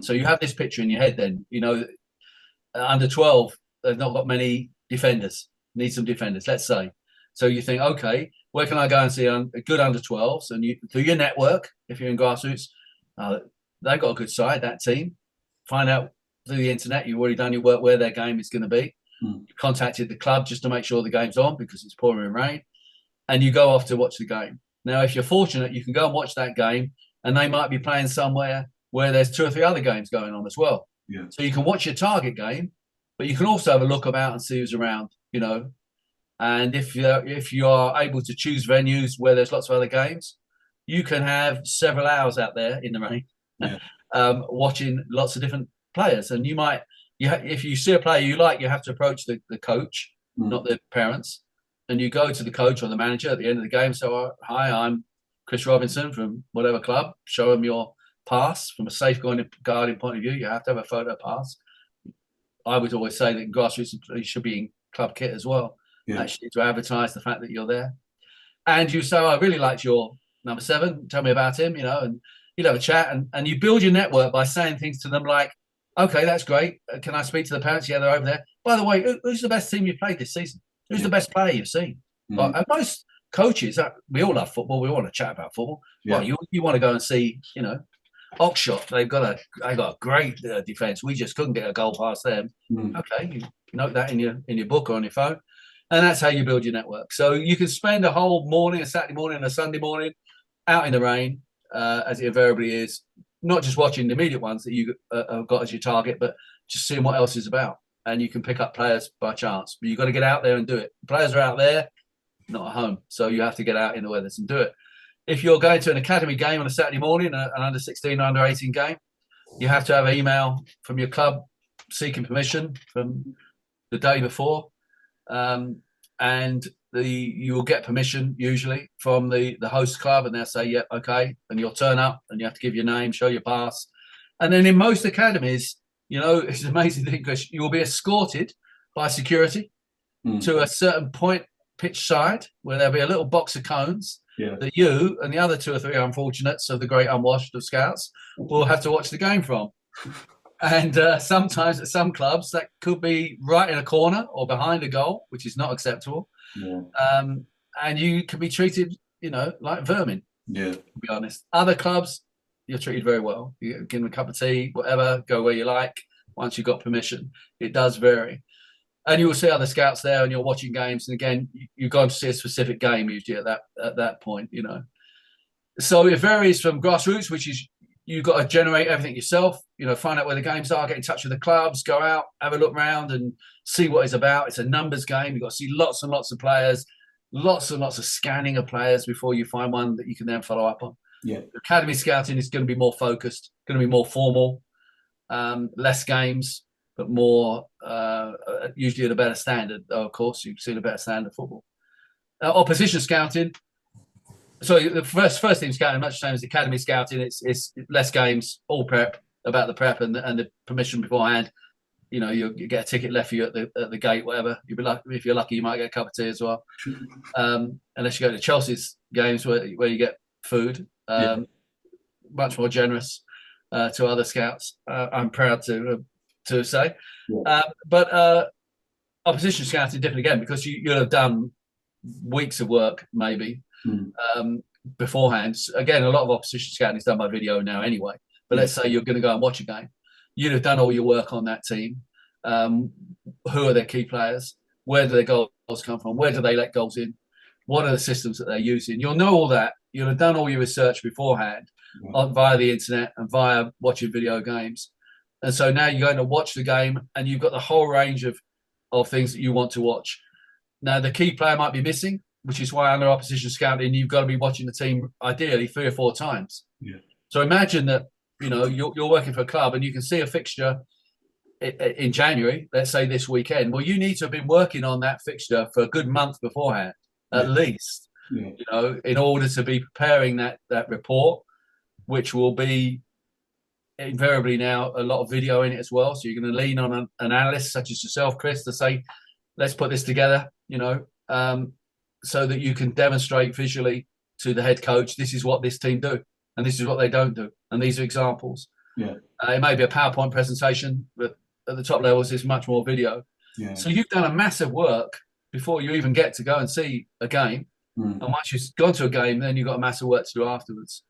So you have this picture in your head then. Under 12, they've not got many defenders. Need some defenders, let's say. So you think, okay, where can I go and see a good under 12s? And through your network, if you're in grassroots, they've got a good side, that team. Find out through the internet, you've already done your work where their game is going to be. You contacted the club just to make sure the game's on because it's pouring rain. And you go off to watch the game. Now, if you're fortunate, you can go and watch that game and they might be playing somewhere where there's 2 or 3 other games going on as well. So you can watch your target game, but you can also have a look about and see who's around. And if you are able to choose venues where there's lots of other games, you can have several hours out there in the rain, watching lots of different players. And if you see a player you like, you have to approach the coach, not the parents, and you go to the coach or the manager at the end of the game. So, hi, I'm Chris Robinson from whatever club. Show them your pass. From a safeguarding point of view, you have to have a photo pass. I would always say that in grassroots, you should be in club kit as well, actually, to advertise the fact that you're there. And you say, I really liked your number 7. Tell me about him, and you'd have a chat and you build your network by saying things to them like, okay, that's great. Can I speak to the parents? Yeah, they're over there. By the way, who's the best team you played this season? Who's the best player you've seen? And most coaches, we all love football. We want to chat about football. Well, you want to go and see, Oxshott, they got a great defence. We just couldn't get a goal past them. Okay, you note that in your book or on your phone, and that's how you build your network. So you can spend a whole morning, a Saturday morning, and a Sunday morning, out in the rain, as it invariably is, not just watching the immediate ones that you have got as your target, but just seeing what else is about. And you can pick up players by chance, but you've got to get out there and do it. Players are out there, not at home, so you have to get out in the weather and do it. If you're going to an academy game on a Saturday morning, an under 16, under 18 game, you have to have an email from your club seeking permission from the day before, and you will get permission usually from the host club, and they'll say, "Yeah, okay," and you'll turn up, and you have to give your name, show your pass, and then in most academies, it's an amazing thing because you will be escorted by security to a certain point pitch side where there'll be a little box of cones that you and the other 2 or 3 unfortunates of the great unwashed of scouts will have to watch the game from. And sometimes at some clubs that could be right in a corner or behind a goal, which is not acceptable. And you can be treated, like vermin. To be honest. Other clubs, you're treated very well. You give them a cup of tea, whatever, go where you like once you've got permission. It does vary. And you will see other scouts there, and you're watching games. And again, you're going to see a specific game usually at that point, So it varies from grassroots, which is you've got to generate everything yourself. Find out where the games are, get in touch with the clubs, go out, have a look around, and see what it's about. It's a numbers game. You've got to see lots and lots of players, lots and lots of scanning of players before you find one that you can then follow up on. Academy scouting is going to be more focused, going to be more formal, less games, but more usually at a better standard. Though, of course, you've seen a better standard of football. Opposition scouting. So the first team scouting, much the same as academy scouting. It's less games, all prep, about the prep and the permission beforehand. You get a ticket left for you at the gate, whatever. You'll be lucky, if you're lucky, you might get a cup of tea as well. Unless you go to Chelsea's games where you get food. Much more generous to other scouts. I'm proud to say. But opposition scouting different again, because you'll have done weeks of work maybe beforehand. Again, a lot of opposition scouting is done by video now anyway. But let's say you're going to go and watch a game. You'd have done all your work on that team. Who are their key players? Where do their goals come from? Where do they let goals in? What are the systems that they're using? You'll know all that. You'll have done all your research beforehand via the internet and via watching video games. And so now you're going to watch the game, and you've got the whole range of things that you want to watch. Now, the key player might be missing, which is why under opposition scouting, you've got to be watching the team ideally 3 or 4 times. So imagine that, you're working for a club and you can see a fixture in January, let's say this weekend. Well, you need to have been working on that fixture for a good month beforehand, at least, in order to be preparing that report, which will be invariably now a lot of video in it as well. So you're going to lean on an analyst such as yourself, Chris, to say, let's put this together, so that you can demonstrate visually to the head coach, this is what this team do, and this is what they don't do, and these are examples. It may be a PowerPoint presentation, but at the top levels, it's much more video. So you've done a massive work before you even get to go and see a game. And once you've gone to a game, then you've got a massive work to do afterwards.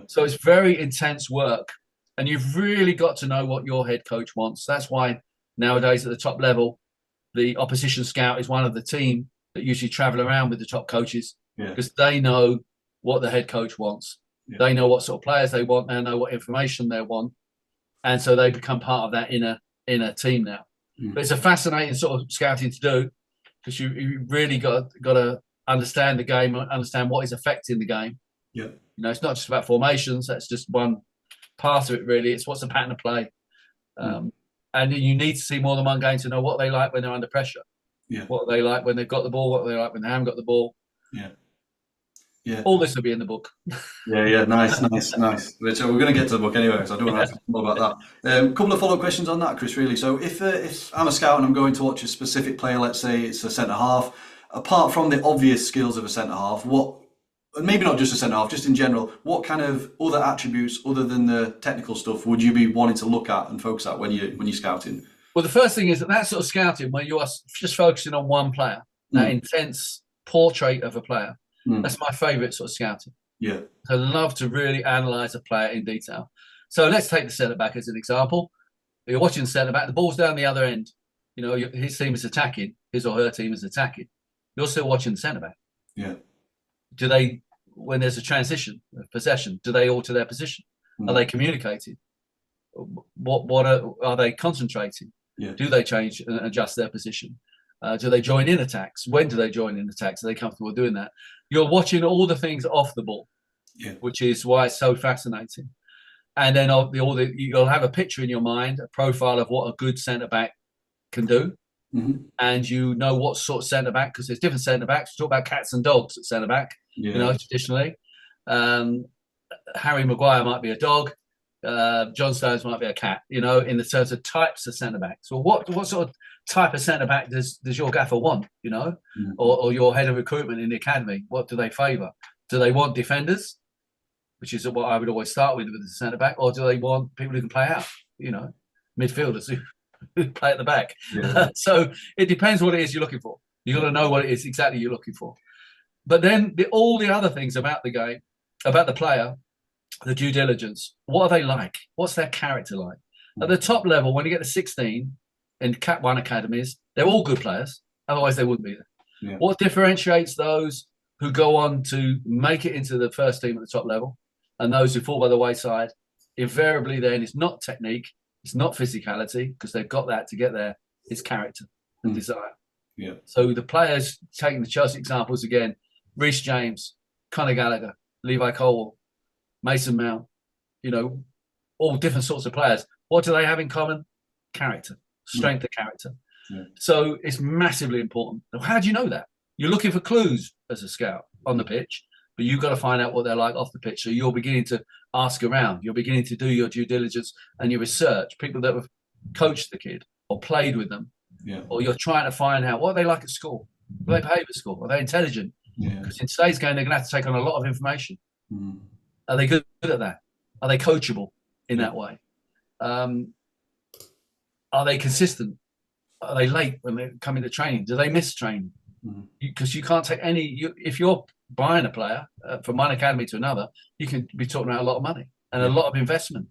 So it's very intense work, and you've really got to know what your head coach wants. That's why nowadays at the top level, the opposition scout is one of the team that usually travel around with the top coaches, because they know what the head coach wants. They know what sort of players they want. They know what information they want. And so they become part of that inner team now. But it's a fascinating sort of scouting to do, because you really got to understand the game, understand what is affecting the game. It's not just about formations. That's just one part of it, really. It's what's the pattern of play. And you need to see more than one game to know what they like when they're under pressure. What they like when they've got the ball, what they like when they haven't got the ball. All this will be in the book. Nice. So we're going to get to the book anyway, so I don't want to ask more about that. A couple of follow-up questions on that, Chris, really. So if I'm a scout and I'm going to watch a specific player, let's say it's a centre-half, apart from the obvious skills of a centre-half, maybe not just a centre-half, just in general, what kind of other attributes, other than the technical stuff, would you be wanting to look at and focus at when you're scouting? Well, the first thing is that sort of scouting, where you are just focusing on one player, that intense portrait of a player, that's my favourite sort of scouting. I love to really analyse a player in detail. So let's take the centre back as an example. You're watching the centre back, the ball's down the other end. His team is attacking, his or her team is attacking. You're still watching the centre back. Yeah. Do they, when there's a transition of possession, do they alter their position? Are they communicating? What are they concentrating? Yeah. Do they change and adjust their position? Do they join in attacks? When do they join in attacks? Are they comfortable doing that? You're watching all the things off the ball, which is why it's so fascinating. And then you'll have a picture in your mind, a profile of what a good centre back can do. Mm-hmm. And you know what sort of centre back, because there's different centre backs. We talk about cats and dogs at centre back, traditionally. Harry Maguire might be a dog. John Stones might be a cat, in the terms of types of centre backs. Well, what sort of type of centre back does your gaffer want, or your head of recruitment in the academy? What do they favour? Do they want defenders, which is what I would always start with the centre back, or do they want people who can play out, midfielders who play at the back? Yeah. So it depends what it is you're looking for. You've got to know what it is exactly you're looking for. But then all the other things about the game, about the player, the due diligence, what are they like? What's their character like? At the top level, when you get to 16 in Cat 1 academies, they're all good players. Otherwise, they wouldn't be there. Yeah. What differentiates those who go on to make it into the first team at the top level and those who fall by the wayside? Invariably, then, it's not technique, it's not physicality, because they've got that to get there. It's character and desire. Yeah. So the players, taking the Chelsea examples again, Reece James, Conor Gallagher, Levi Colwill, Mason Mount, all different sorts of players. What do they have in common? Character, strength of character. Yeah. So it's massively important. How do you know that? You're looking for clues as a scout on the pitch, but you've got to find out what they're like off the pitch. So you're beginning to ask around. You're beginning to do your due diligence and your research. People that have coached the kid or played with them, or you're trying to find out what are they like at school. Do they behave at school? Are they intelligent? Because in today's game, they're going to have to take on a lot of information. Are they good at that? Are they coachable in that way? Are they consistent? Are they late when they come into training? Do they miss training? Because you can't take if you're buying a player from one academy to another, you can be talking about a lot of money and a lot of investment.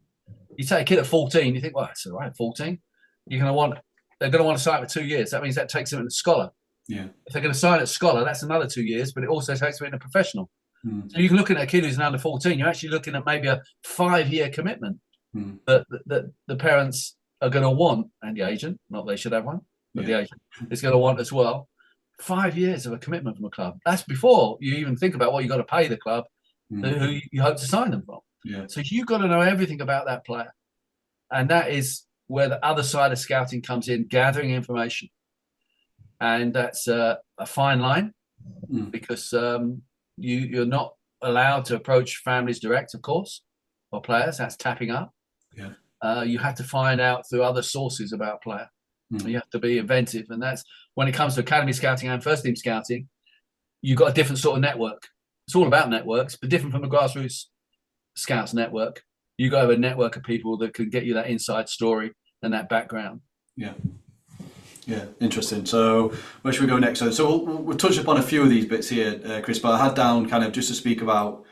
You take a kid at 14, you think, well, that's all right, 14. They're going to want to sign for 2 years. That means that takes them into scholar. Yeah. If they're going to sign at scholar, that's another 2 years, but it also takes them into professional. So you can look at a kid who's an under 14. You're actually looking at maybe a 5-year commitment that the parents are going to want, and the agent, not they should have one, but the agent is going to want as well. 5 years of a commitment from a club. That's before you even think about what you've got to pay the club who you hope to sign them from. Yeah. So you've got to know everything about that player. And that is where the other side of scouting comes in, gathering information. And that's a fine line because you're not allowed to approach families direct, of course, or players. That's tapping up. Yeah. You have to find out through other sources about a player. You have to be inventive. And that's when it comes to academy scouting and first team scouting, you've got a different sort of network. It's all about networks, but different from the grassroots scouts network. You got to have a network of people that can get you that inside story and that background. Yeah. Yeah, interesting. So where should we go next? So we'll touch upon a few of these bits here, Chris, but I had down kind of just to speak about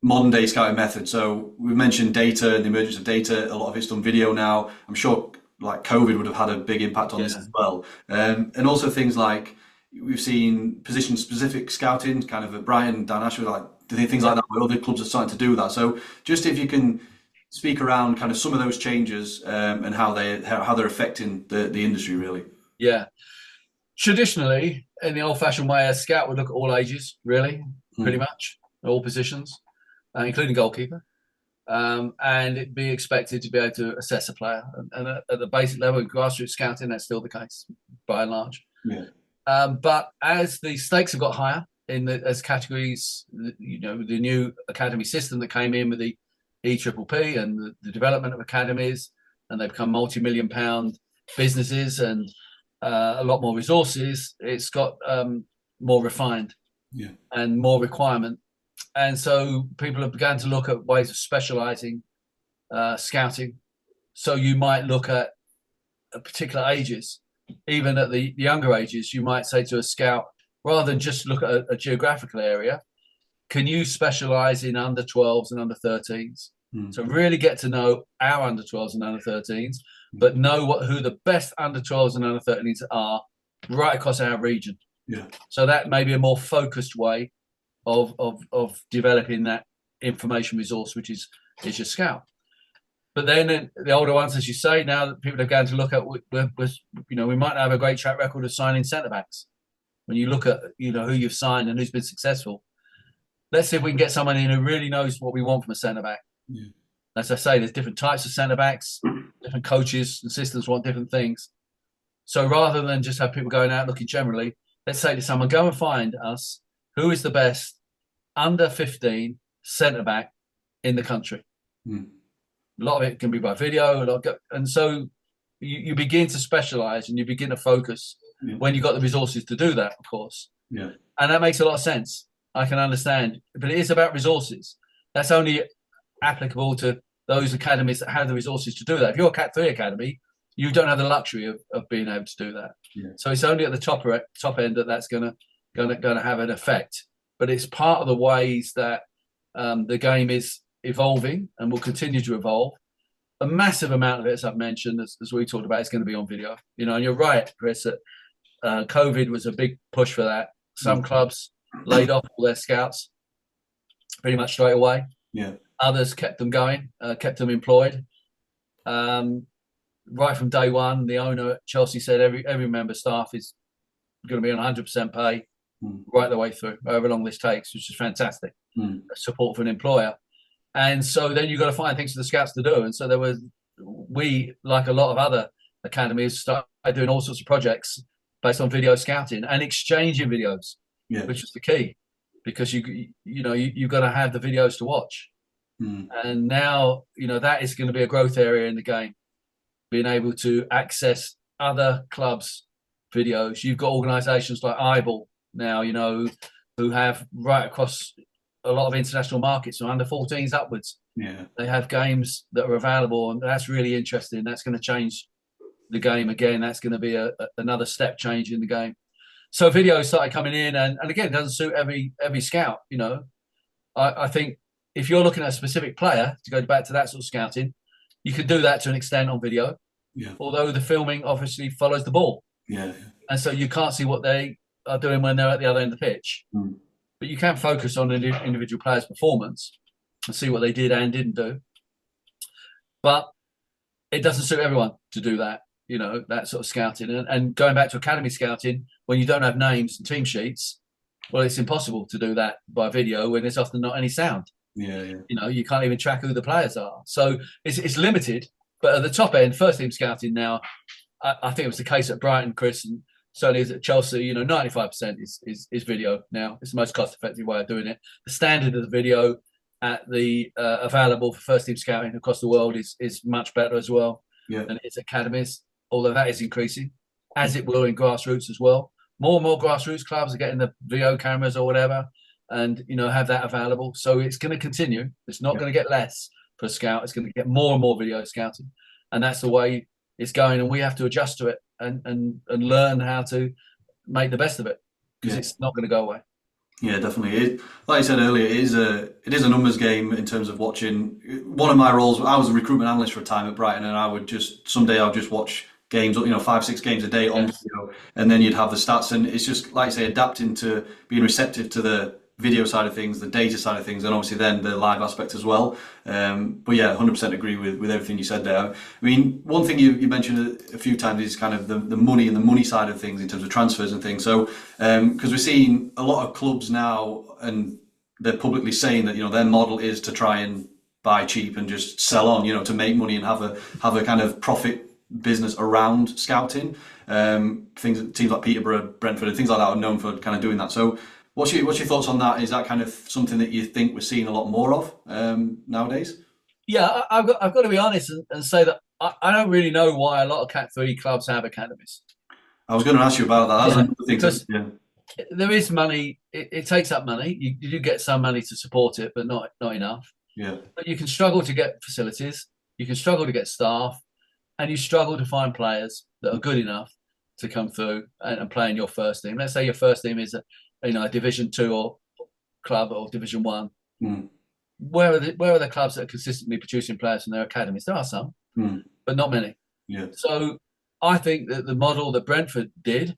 modern day scouting methods. So we mentioned data and the emergence of data. A lot of it's done video now. I'm sure like COVID would have had a big impact on this as well. And also things like we've seen position specific scouting kind of at Brighton, Dan Ashford, like things like that, where other clubs are starting to do that. So just if you can speak around kind of some of those changes and how they're affecting the industry really. Yeah. Traditionally, in the old-fashioned way, a scout would look at all ages, really, pretty much, all positions, including goalkeeper. And it'd be expected to be able to assess a player. And at the basic level, in grassroots scouting, that's still the case, by and large. Yeah. But as the stakes have got higher as categories, the new academy system that came in with the EPPP and the development of academies, and they've become multi-million-pound businesses and a lot more resources, it's got more refined and more requirement. And so people have begun to look at ways of specializing scouting. So you might look at particular ages, even at the younger ages, you might say to a scout, rather than just look at a geographical area, can you specialize in under 12s and under 13s? Mm. So really get to know our under 12s and under 13s, but know who the best under 12s and under 13s are right across our region. Yeah. So that may be a more focused way of developing that information resource, which is your scout. But then the older ones, as you say, now that people are going to look at, we might have a great track record of signing centre backs. When you look at who you've signed and who's been successful, let's see if we can get someone in who really knows what we want from a centre back. Yeah. As I say, there's different types of centre backs, different coaches and systems want different things. So rather than just have people going out looking generally, let's say to someone, go and find us who is the best under 15 centre back in the country. Mm. A lot of it can be by video, and so you begin to specialise and you begin to focus when you've got the resources to do that, of course. Yeah. And that makes a lot of sense. I can understand, but it is about resources. That's only applicable to those academies that have the resources to do that. If you're a Cat 3 academy, you don't have the luxury of being able to do that. Yeah. So it's only at the top end that's going to have an effect. But it's part of the ways that the game is evolving and will continue to evolve. A massive amount of it, as I've mentioned, as we talked about, is going to be on video. And you're right, Chris, that COVID was a big push for that. Some clubs laid off all their scouts pretty much straight away. Yeah. Others kept them going, kept them employed. Right from day one, the owner at Chelsea said every member staff is going to be on 100% pay right the way through, however long this takes, which is fantastic. Support for an employer. And so then you've got to find things for the scouts to do. And so we, like a lot of other academies, started doing all sorts of projects based on video scouting and exchanging videos, which is the key, because you've got to have the videos to watch. And now, that is going to be a growth area in the game, being able to access other clubs' videos. You've got organisations like Eyeball now, who have right across a lot of international markets, from under 14s upwards. Yeah. They have games that are available, and that's really interesting. That's going to change the game again. That's going to be another step change in the game. So videos started coming in, and again, it doesn't suit every scout. I think if you're looking at a specific player, to go back to that sort of scouting, you can do that to an extent on video. Yeah. Although the filming obviously follows the ball. Yeah. And so you can't see what they are doing when they're at the other end of the pitch. But you can focus on an individual player's performance and see what they did and didn't do. But it doesn't suit everyone to do that, that sort of scouting. And going back to academy scouting, when you don't have names and team sheets, well, it's impossible to do that by video when there's often not any sound. Yeah. You can't even track who the players are. So it's limited. But at the top end, first team scouting now, I think it was the case at Brighton, Chris, and certainly is at Chelsea, 95% is video now. It's the most cost-effective way of doing it. The standard of the video at the available for first team scouting across the world is much better as well than its academies, although that is increasing, as it will in grassroots as well. More and more grassroots clubs are getting the video cameras or whatever and, have that available. So it's going to continue. It's not going to get less for a scout. It's going to get more and more video scouting. And that's the way it's going. And we have to adjust to it and learn how to make the best of it, because it's not going to go away. Yeah, definitely. Like I said earlier, it is a numbers game in terms of watching. One of my roles, I was a recruitment analyst for a time at Brighton, and I would someday I'll just watch games, 5-6 games a day on video, and then you'd have the stats, and it's just, like I say, adapting to being receptive to the video side of things, the data side of things, and obviously then the live aspect as well. But yeah, 100% agree with everything you said there. I mean, one thing you mentioned a few times is kind of the money and the money side of things in terms of transfers and things. So, because we're seeing a lot of clubs now, and they're publicly saying that, their model is to try and buy cheap and just sell on, to make money and have a kind of profit business around scouting. Teams like Peterborough, Brentford, and things like that are known for kind of doing that. So, what's your thoughts on that? Is that kind of something that you think we're seeing a lot more of nowadays? Yeah, I've got to be honest and say that I don't really know why a lot of Cat 3 clubs have academies. I was going to ask you about that. Because there is money. It takes up money. You do get some money to support it, but not enough. Yeah. But you can struggle to get facilities. You can struggle to get staff, and you struggle to find players that are good enough to come through and play in your first team. Let's say your first team is a Division 2 or club or Division 1. where are the clubs that are consistently producing players from their academies? There are some, but not many. Yeah. So I think that the model that Brentford did,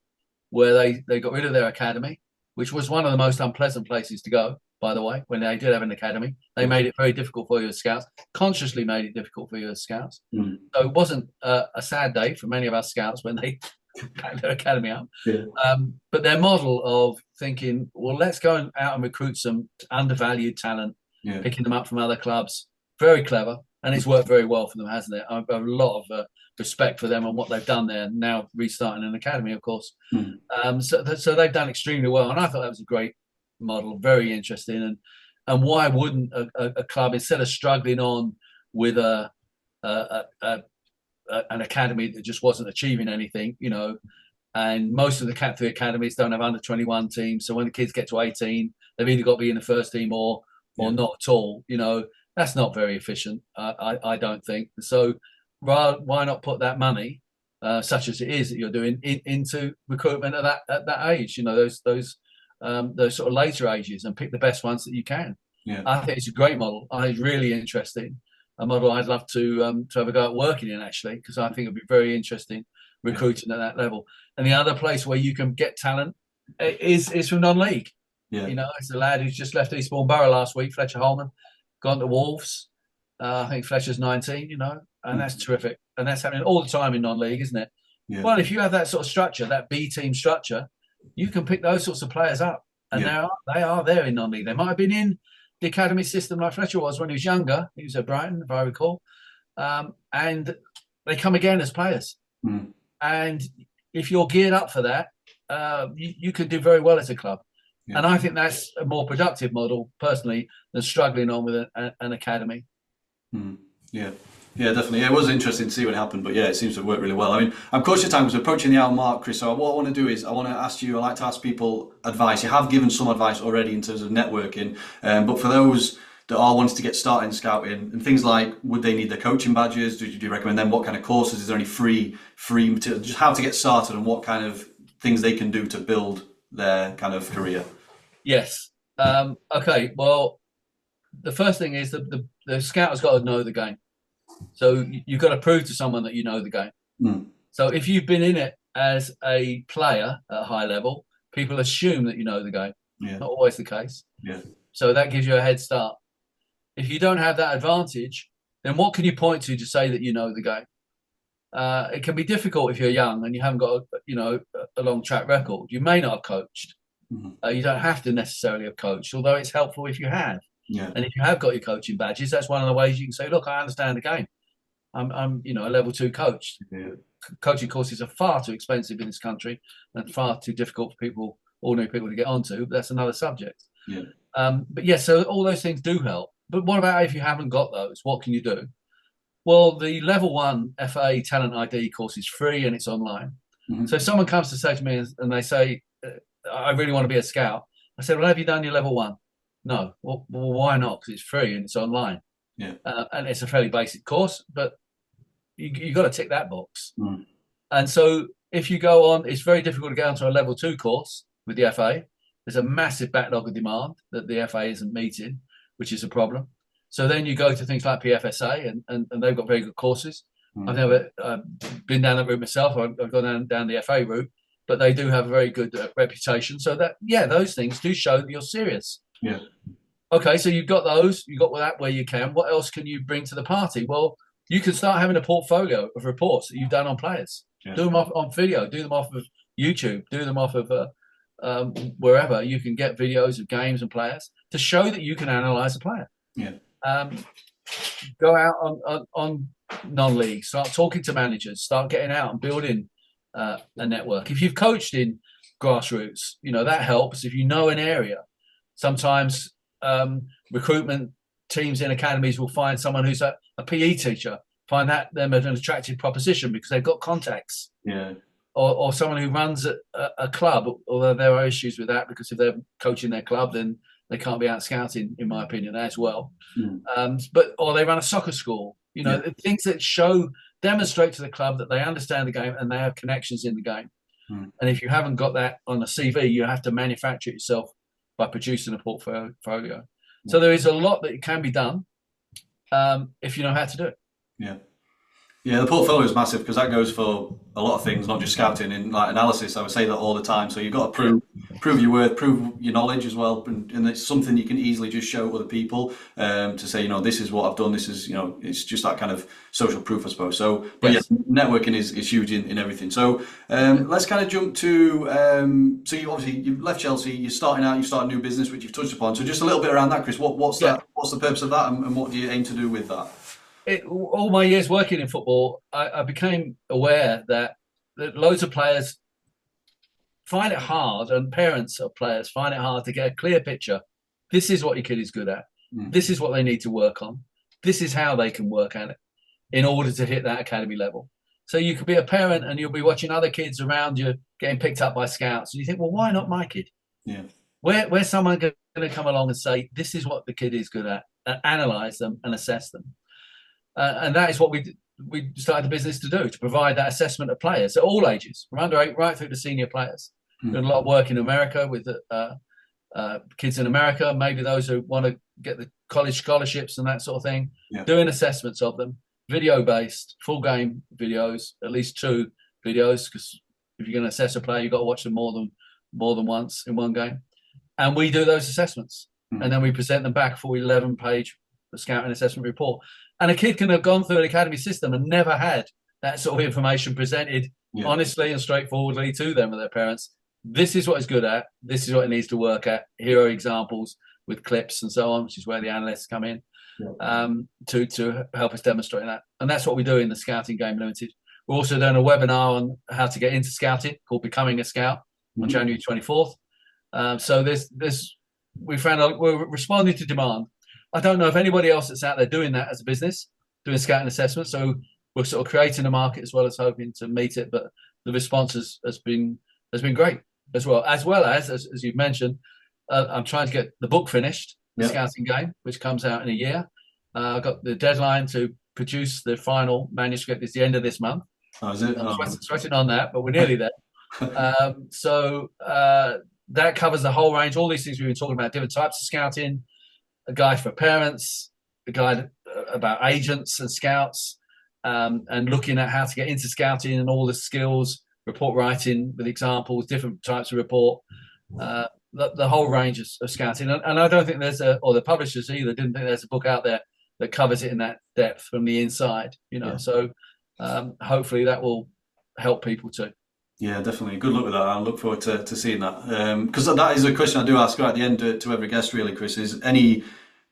where they got rid of their academy, which was one of the most unpleasant places to go, by the way, when they did have an academy, they made it very difficult for you as scouts, consciously made it difficult for you as scouts. So it wasn't a sad day for many of us scouts when they packed their academy up. Yeah. But their model of thinking, well, let's go out and recruit some undervalued talent, picking them up from other clubs, very clever. And it's worked very well for them, hasn't it? I've got a lot of respect for them and what they've done there. Now restarting an academy, of course. So they've done extremely well, and I thought that was a great model, very interesting. And why wouldn't a club, instead of struggling on with an academy that just wasn't achieving anything, and most of the Cat 3 academies don't have under 21 teams, so when the kids get to 18, they've either got to be in the first team or not at all. That's not very efficient, I don't think. So why not put that money, such as it is that you're doing, into recruitment at that age? Those sort of later ages, and pick the best ones that you can. Yeah. I think it's a great model. I think it's really interesting. A model I'd love to have a go at working in, actually, because I think it'd be very interesting recruiting at that level. And the other place where you can get talent is from non-league. Yeah. It's a lad who's just left Eastbourne Borough last week, Fletcher Holman, gone to Wolves. I think Fletcher's 19, and that's terrific. And that's happening all the time in non-league, isn't it? Yeah. Well, if you have that sort of structure, that B team structure, you can pick those sorts of players up. And they are there in non-league. They might have been in the academy system like Fletcher was when he was younger. He was at Brighton, if I recall. And they come again as players. And if you're geared up for that, you could do very well as a club. Yeah. And I think that's a more productive model, personally, than struggling on with an academy. Yeah. Yeah, definitely. It was interesting to see what happened, but it seems to have worked really well. I mean, I'm conscious of time because we're approaching the hour mark, Chris. So what I want to do is I like to ask people advice. You have given some advice already in terms of networking, but for those that are wanting to get started in scouting and things like, would they need their coaching badges? Do you recommend them? What kind of courses? Is there any free material? Just how to get started and what kind of things they can do to build their kind of career? Yes. Okay. Well, the first thing is that the scout has got to know the game. So you've got to prove to someone that you know the game. So if you've been in it as a player at a high level, people assume that you know the game. Not always the case. So that gives you a head start. If you don't have that advantage, then what can you point to say that you know the game? It can be difficult if you're young and you haven't got a long track record. You may not have coached. You don't have to necessarily have coached, although it's helpful if you have. And if you have got your coaching badges, that's one of the ways you can say, look, I understand the game. I'm a level 2 coach. Coaching courses are far too expensive in this country and far too difficult for ordinary people to get onto. But that's another subject. So all those things do help. But what about if you haven't got those? What can you do? Well, the level 1 FA Talent ID course is free and it's online. So if someone comes to say to me and they say, I really want to be a scout, I said, well, have you done your level 1? No. Well, why not? Because it's free and it's online. And it's a fairly basic course, but you've got to tick that box. And so if you go on, it's very difficult to get onto a level 2 course with the FA. There's a massive backlog of demand that the FA isn't meeting, which is a problem. So then you go to things like PFSA and they've got very good courses. I've never been down that route myself. I've gone down the FA route, but they do have a very good reputation. So that, those things do show that you're serious. Okay, so you've got those. You've got that where you can. What else can you bring to the party? Well, you can start having a portfolio of reports that you've done on players. Do them off on video. Do them off of YouTube. Do them off of wherever you can get videos of games and players to show that you can analyse a player. Go out on non-league. Start talking to managers. Start getting out and building a network. If you've coached in grassroots, that helps. If you know an area, sometimes recruitment teams in academies will find someone who's a PE teacher, find them an attractive proposition because they've got contacts. Or someone who runs a club, although there are issues with that because if they're coaching their club, then they can't be out scouting, in my opinion, as well. Or they run a soccer school. Things that demonstrate to the club that they understand the game and they have connections in the game. And if you haven't got that on a CV, you have to manufacture it yourself by producing a portfolio. So there is a lot that can be done if you know how to do it. Yeah. Yeah, the portfolio is massive because that goes for a lot of things, not just scouting in like analysis. I would say that all the time. So you've got to prove your worth, prove your knowledge as well, and it's something you can easily just show other people to say, this is what I've done. This is, it's just that kind of social proof, I suppose. So, but Yes. yeah, networking is huge in everything. So let's kind of jump to so you've left Chelsea, you're starting out, you start a new business, which you've touched upon. So just a little bit around that, Chris. What's that? What's the purpose of that, and what do you aim to do with that? All my years working in football, I became aware that loads of players find it hard, and parents of players find it hard to get a clear picture. This is what your kid is good at. This is what they need to work on. This is how they can work at it in order to hit that academy level. So you could be a parent and you'll be watching other kids around you getting picked up by scouts. And you think, well, why not my kid? Yeah. Where's someone going to come along and say, this is what the kid is good at, and analyze them and assess them? And that is what we started the business to do, to provide that assessment of players at all ages, from under 8 right through to senior players. Doing a lot of work in America with kids in America, maybe those who want to get the college scholarships and that sort of thing, doing assessments of them, video-based, full game videos, at least 2 videos, because if you're going to assess a player, you've got to watch them more than once in one game. And we do those assessments. And then we present them back for 11-page scouting assessment report. And a kid can have gone through an academy system and never had that sort of information presented honestly and straightforwardly to them and their parents. This is what he's good at. This is what he needs to work at. Here are examples with clips and so on, which is where the analysts come in to help us demonstrate that. And that's what we do in the Scouting Game Limited. We're also doing a webinar on how to get into scouting called Becoming a Scout on January 24th. So we're responding to demand. I don't know if anybody else that's out there doing that as a business, doing scouting assessment. So we're sort of creating a market as well as hoping to meet it. But the response has been great as well as you've mentioned. I'm trying to get the book finished, the Scouting Game, which comes out in a year. I've got the deadline to produce the final manuscript is the end of this month. Oh, is it? I'm sweating on that, but we're nearly there. That covers the whole range. All these things we've been talking about, different types of scouting, a guide for parents, a guide about agents and scouts, and looking at how to get into scouting and all the skills, report writing with examples, different types of report, the whole range of scouting. And I don't think or the publishers either didn't think there's a book out there that covers it in that depth from the inside, So hopefully that will help people too. Yeah, definitely. Good luck with that. I look forward to seeing that. Because that is a question I do ask right at the end to every guest, really, Chris, is any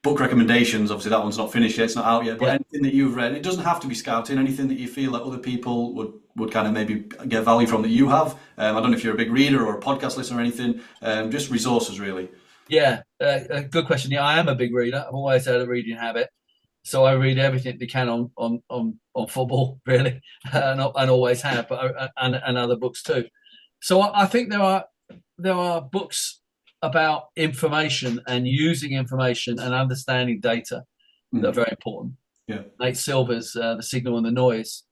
book recommendations? Obviously, that one's not finished yet. It's not out yet. But anything that you've read, it doesn't have to be scouting, anything that you feel that other people would kind of maybe get value from that you have. I don't know if you're a big reader or a podcast listener or anything. Just resources, really. Yeah, a good question. Yeah, I am a big reader. I've always had a reading habit. So I read everything they can on football, really, and always have, but and other books too. So I think there are books about information and using information and understanding data that are very important. Yeah, Nate Silver's The Signal and the Noise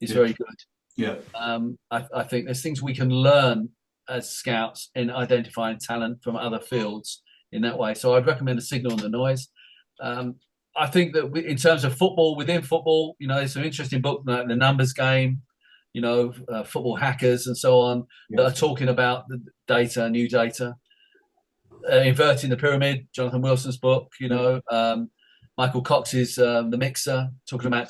is very good. Yeah, I think there's things we can learn as scouts in identifying talent from other fields in that way. So I'd recommend The Signal and the Noise. I think that in terms of football, within football, there's some interesting books like The Numbers Game, Football Hackers and so on that are talking about the data, new data. Inverting the Pyramid, Jonathan Wilson's book, Michael Cox's The Mixer, talking about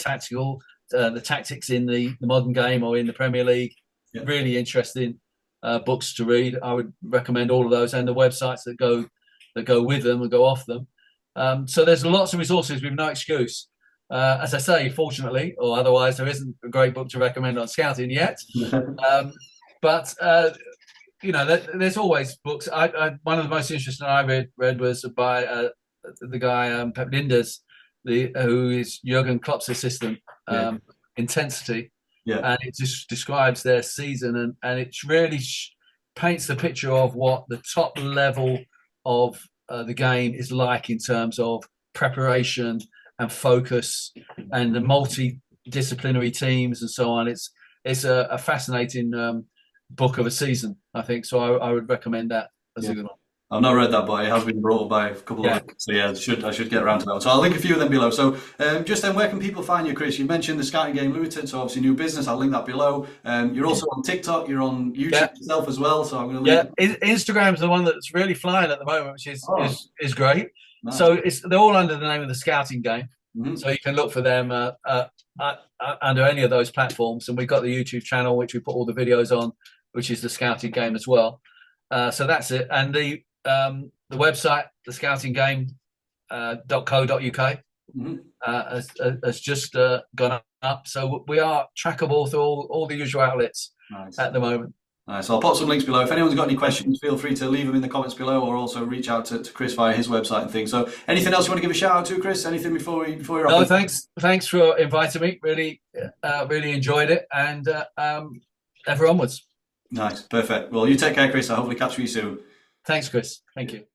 the tactics in the modern game or in the Premier League. Yeah. Really interesting books to read. I would recommend all of those and the websites that go with them and go off them. So there's lots of resources with no excuse. As I say, fortunately, or otherwise, there isn't a great book to recommend on scouting yet. But there's always books. One of the most interesting I read was by the guy Pep Linders, who is Jurgen Klopp's assistant, Intensity. Yeah. And it just describes their season, and it really paints the picture of what the top level of the game is like in terms of preparation and focus and the multidisciplinary teams and so on. It's a fascinating book of a season, I think. So I would recommend that as a good one. I've not read that, but it has been brought up by a couple of Yeah. us. So yeah, I should get around to that one. So I'll link a few of them below. So just then, where can people find you, Chris? You mentioned the Scouting Game Limited, so obviously new business. I'll link that below. You're also on TikTok. You're on Yeah. YouTube yourself as well. So I'm going to Yeah. link. Instagram's the one that's really flying at the moment, which is Oh, great. nice. So they're all under the name of the Scouting Game. Mhm. So you can look for them under any of those platforms. And we've got the YouTube channel, which we put all the videos on, which is the Scouting Game as well. So that's it. And the website, the Scouting Game .co.uk has just gone up. So we are trackable through all the usual outlets Nice. at the moment. Nice. So I'll pop some links below. If anyone's got any questions, feel free to leave them in the comments below, or also reach out to Chris via his website and things. So anything else you want to give a shout out to, Chris? Anything before we wrap No, up? thanks for inviting me. Really enjoyed it, and ever onwards. Nice. Perfect. Well, you take care, Chris. I'll hopefully catch you soon. Thanks, Chris. Thank you.